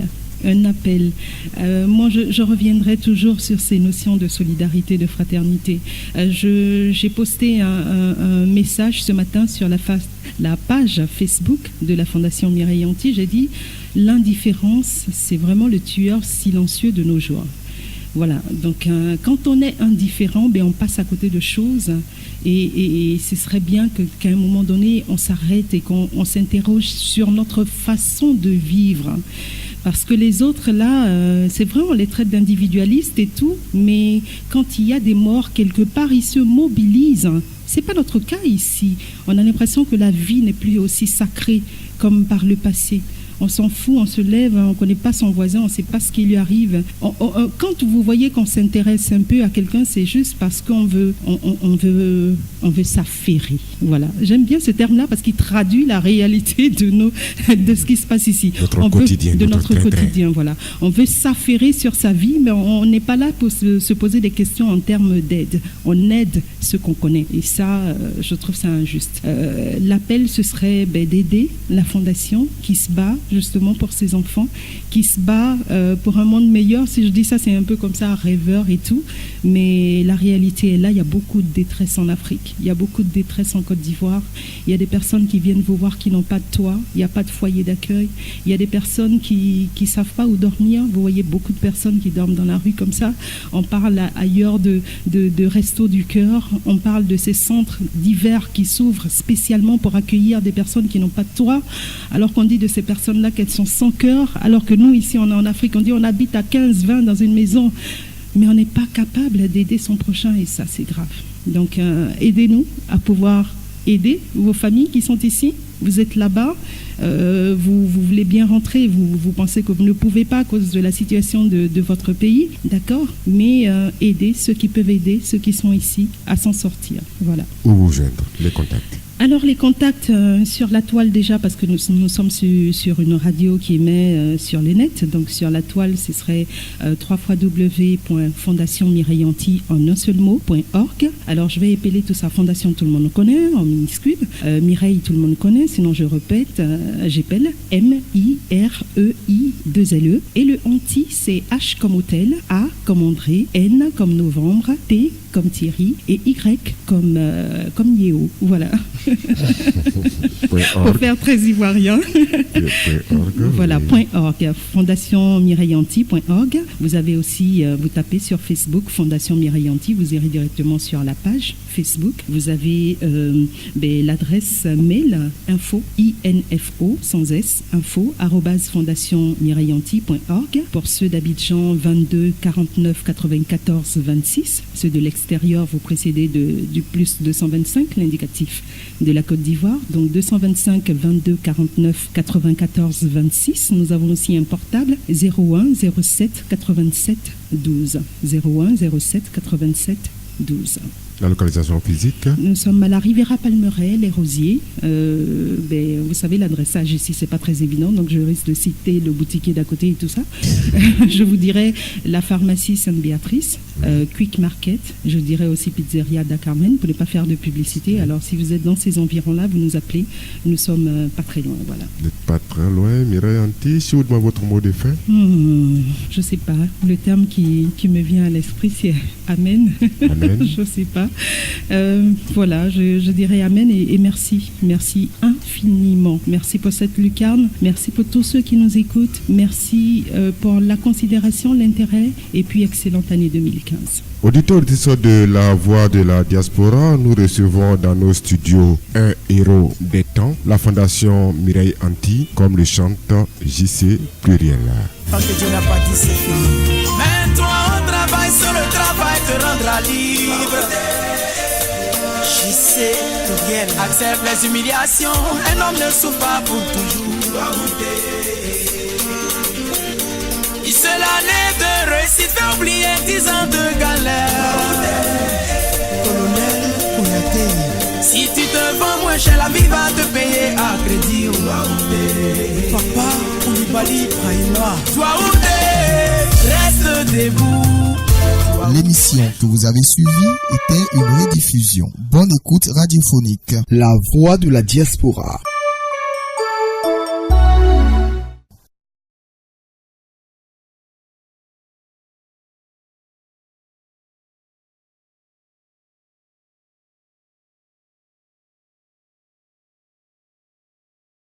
Moi, je reviendrai toujours sur ces notions de solidarité, de fraternité. J'ai posté un message ce matin sur la page Facebook de la Fondation Mireille Anti. J'ai dit, l'indifférence, c'est vraiment le tueur silencieux de nos joies. Voilà, donc quand on est indifférent, on passe à côté de choses et ce serait bien qu'à un moment donné, on s'arrête et qu'on s'interroge sur notre façon de vivre. Parce que les autres, là, c'est vrai, on les traite d'individualistes et tout, mais quand il y a des morts quelque part, ils se mobilisent. C'est pas notre cas ici. On a l'impression que la vie n'est plus aussi sacrée comme par le passé. On s'en fout, on se lève, on ne connaît pas son voisin, on ne sait pas ce qui lui arrive. Quand vous voyez qu'on s'intéresse un peu à quelqu'un, c'est juste parce qu'on veut s'affairer. Voilà. J'aime bien ce terme-là parce qu'il traduit la réalité de ce qui se passe ici. Notre quotidien. Voilà. On veut s'affairer sur sa vie, mais on n'est pas là pour se poser des questions en termes d'aide. On aide ceux qu'on connaît. Et ça, je trouve ça injuste. L'appel, ce serait d'aider la Fondation qui se bat justement pour ses enfants, qui se bat pour un monde meilleur. Si je dis ça, c'est un peu comme ça, rêveur et tout, mais la réalité est là. Il y a beaucoup de détresse en Afrique, il y a beaucoup de détresse en Côte d'Ivoire, il y a des personnes qui viennent vous voir qui n'ont pas de toit, il n'y a pas de foyer d'accueil, il y a des personnes qui ne savent pas où dormir. Vous voyez beaucoup de personnes qui dorment dans la rue comme ça. On parle ailleurs de Restos du Cœur, on parle de ces centres d'hiver qui s'ouvrent spécialement pour accueillir des personnes qui n'ont pas de toit, alors qu'on dit de ces personnes là qu'elles sont sans cœur, alors que nous ici on est en Afrique, on dit on habite à 15-20 dans une maison, mais on n'est pas capable d'aider son prochain et ça c'est grave. Donc aidez-nous à pouvoir aider vos familles qui sont ici. Vous êtes là-bas, vous voulez bien rentrer, vous pensez que vous ne pouvez pas à cause de la situation de votre pays, d'accord, mais aidez ceux qui peuvent aider, ceux qui sont ici à s'en sortir. Voilà. Où vous joindre, les contacts? Alors les contacts sur la toile déjà, parce que nous sommes sur une radio qui émet sur les nets, donc sur la toile ce serait www.fondationmireillanti en un seul mot.org. Alors je vais épeler tout ça. Fondation, tout le monde connaît en minuscule. Mireille, tout le monde connaît, sinon je répète, j'épelle M-I-R-E-I-2-L-E. Et le anti, c'est H comme hôtel, A comme André, N comme novembre, T comme Thierry et Y comme Yéo. Voilà. Pour faire très ivoirien. Voilà, .org, fondationmireillanti.org. Vous avez aussi, vous tapez sur Facebook Fondation Mireille Anti, vous irez directement sur la page Facebook. Vous avez l'adresse mail info, info sans s, info @fondationmireillanti.org. Pour ceux d'Abidjan, 22 49 94 26. Ceux de l'extérieur, vous précédez du plus 225, l'indicatif de la Côte d'Ivoire, donc 225 22 49 94 26. Nous avons aussi un portable 01 07 87 12 01 07 87 12. La localisation physique? Nous sommes à la Riviera Palmeraie, les Rosiers. Vous savez, l'adressage ici, c'est pas très évident, donc je risque de citer le boutiquier d'à côté et tout ça. Je vous dirais la pharmacie Sainte-Béatrice, Quick Market, je dirais aussi Pizzeria Da Carmen, pour ne pas faire de publicité. Alors, si vous êtes dans ces environs-là, vous nous appelez. Nous sommes pas très loin, voilà. Vous n'êtes pas très loin, Mireille Anti. Si vous demandez votre mot de fin? Je sais pas. Le terme qui me vient à l'esprit, c'est Amen. Amen. Je sais pas. voilà. Voilà, je dirais amen et merci. Merci infiniment. Merci pour cette lucarne. Merci pour tous ceux qui nous écoutent. Merci pour la considération, l'intérêt et puis excellente année 2015. Auditeurs de la voix de la diaspora, nous recevons dans nos studios un héros des temps, la fondation Mireille Anti, comme le chante JC Pluriel. Tant que Dieu n'a pas dit c'est fini. Mais toi on travaille sur le travail te rendra libre. JC Pluriel accepte les humiliations. Un homme ne souffre pas pour toujours. Il se l'année de réussite fait oublier 10 ans de galère. Colonel Kouyaté, si tu te vends moins cher, la vie va te payer à crédit. Papa Koulibaly Praïnois, toi Oudé, reste debout. L'émission que vous avez suivie était une rediffusion. Bonne écoute radiophonique. La voix de la diaspora.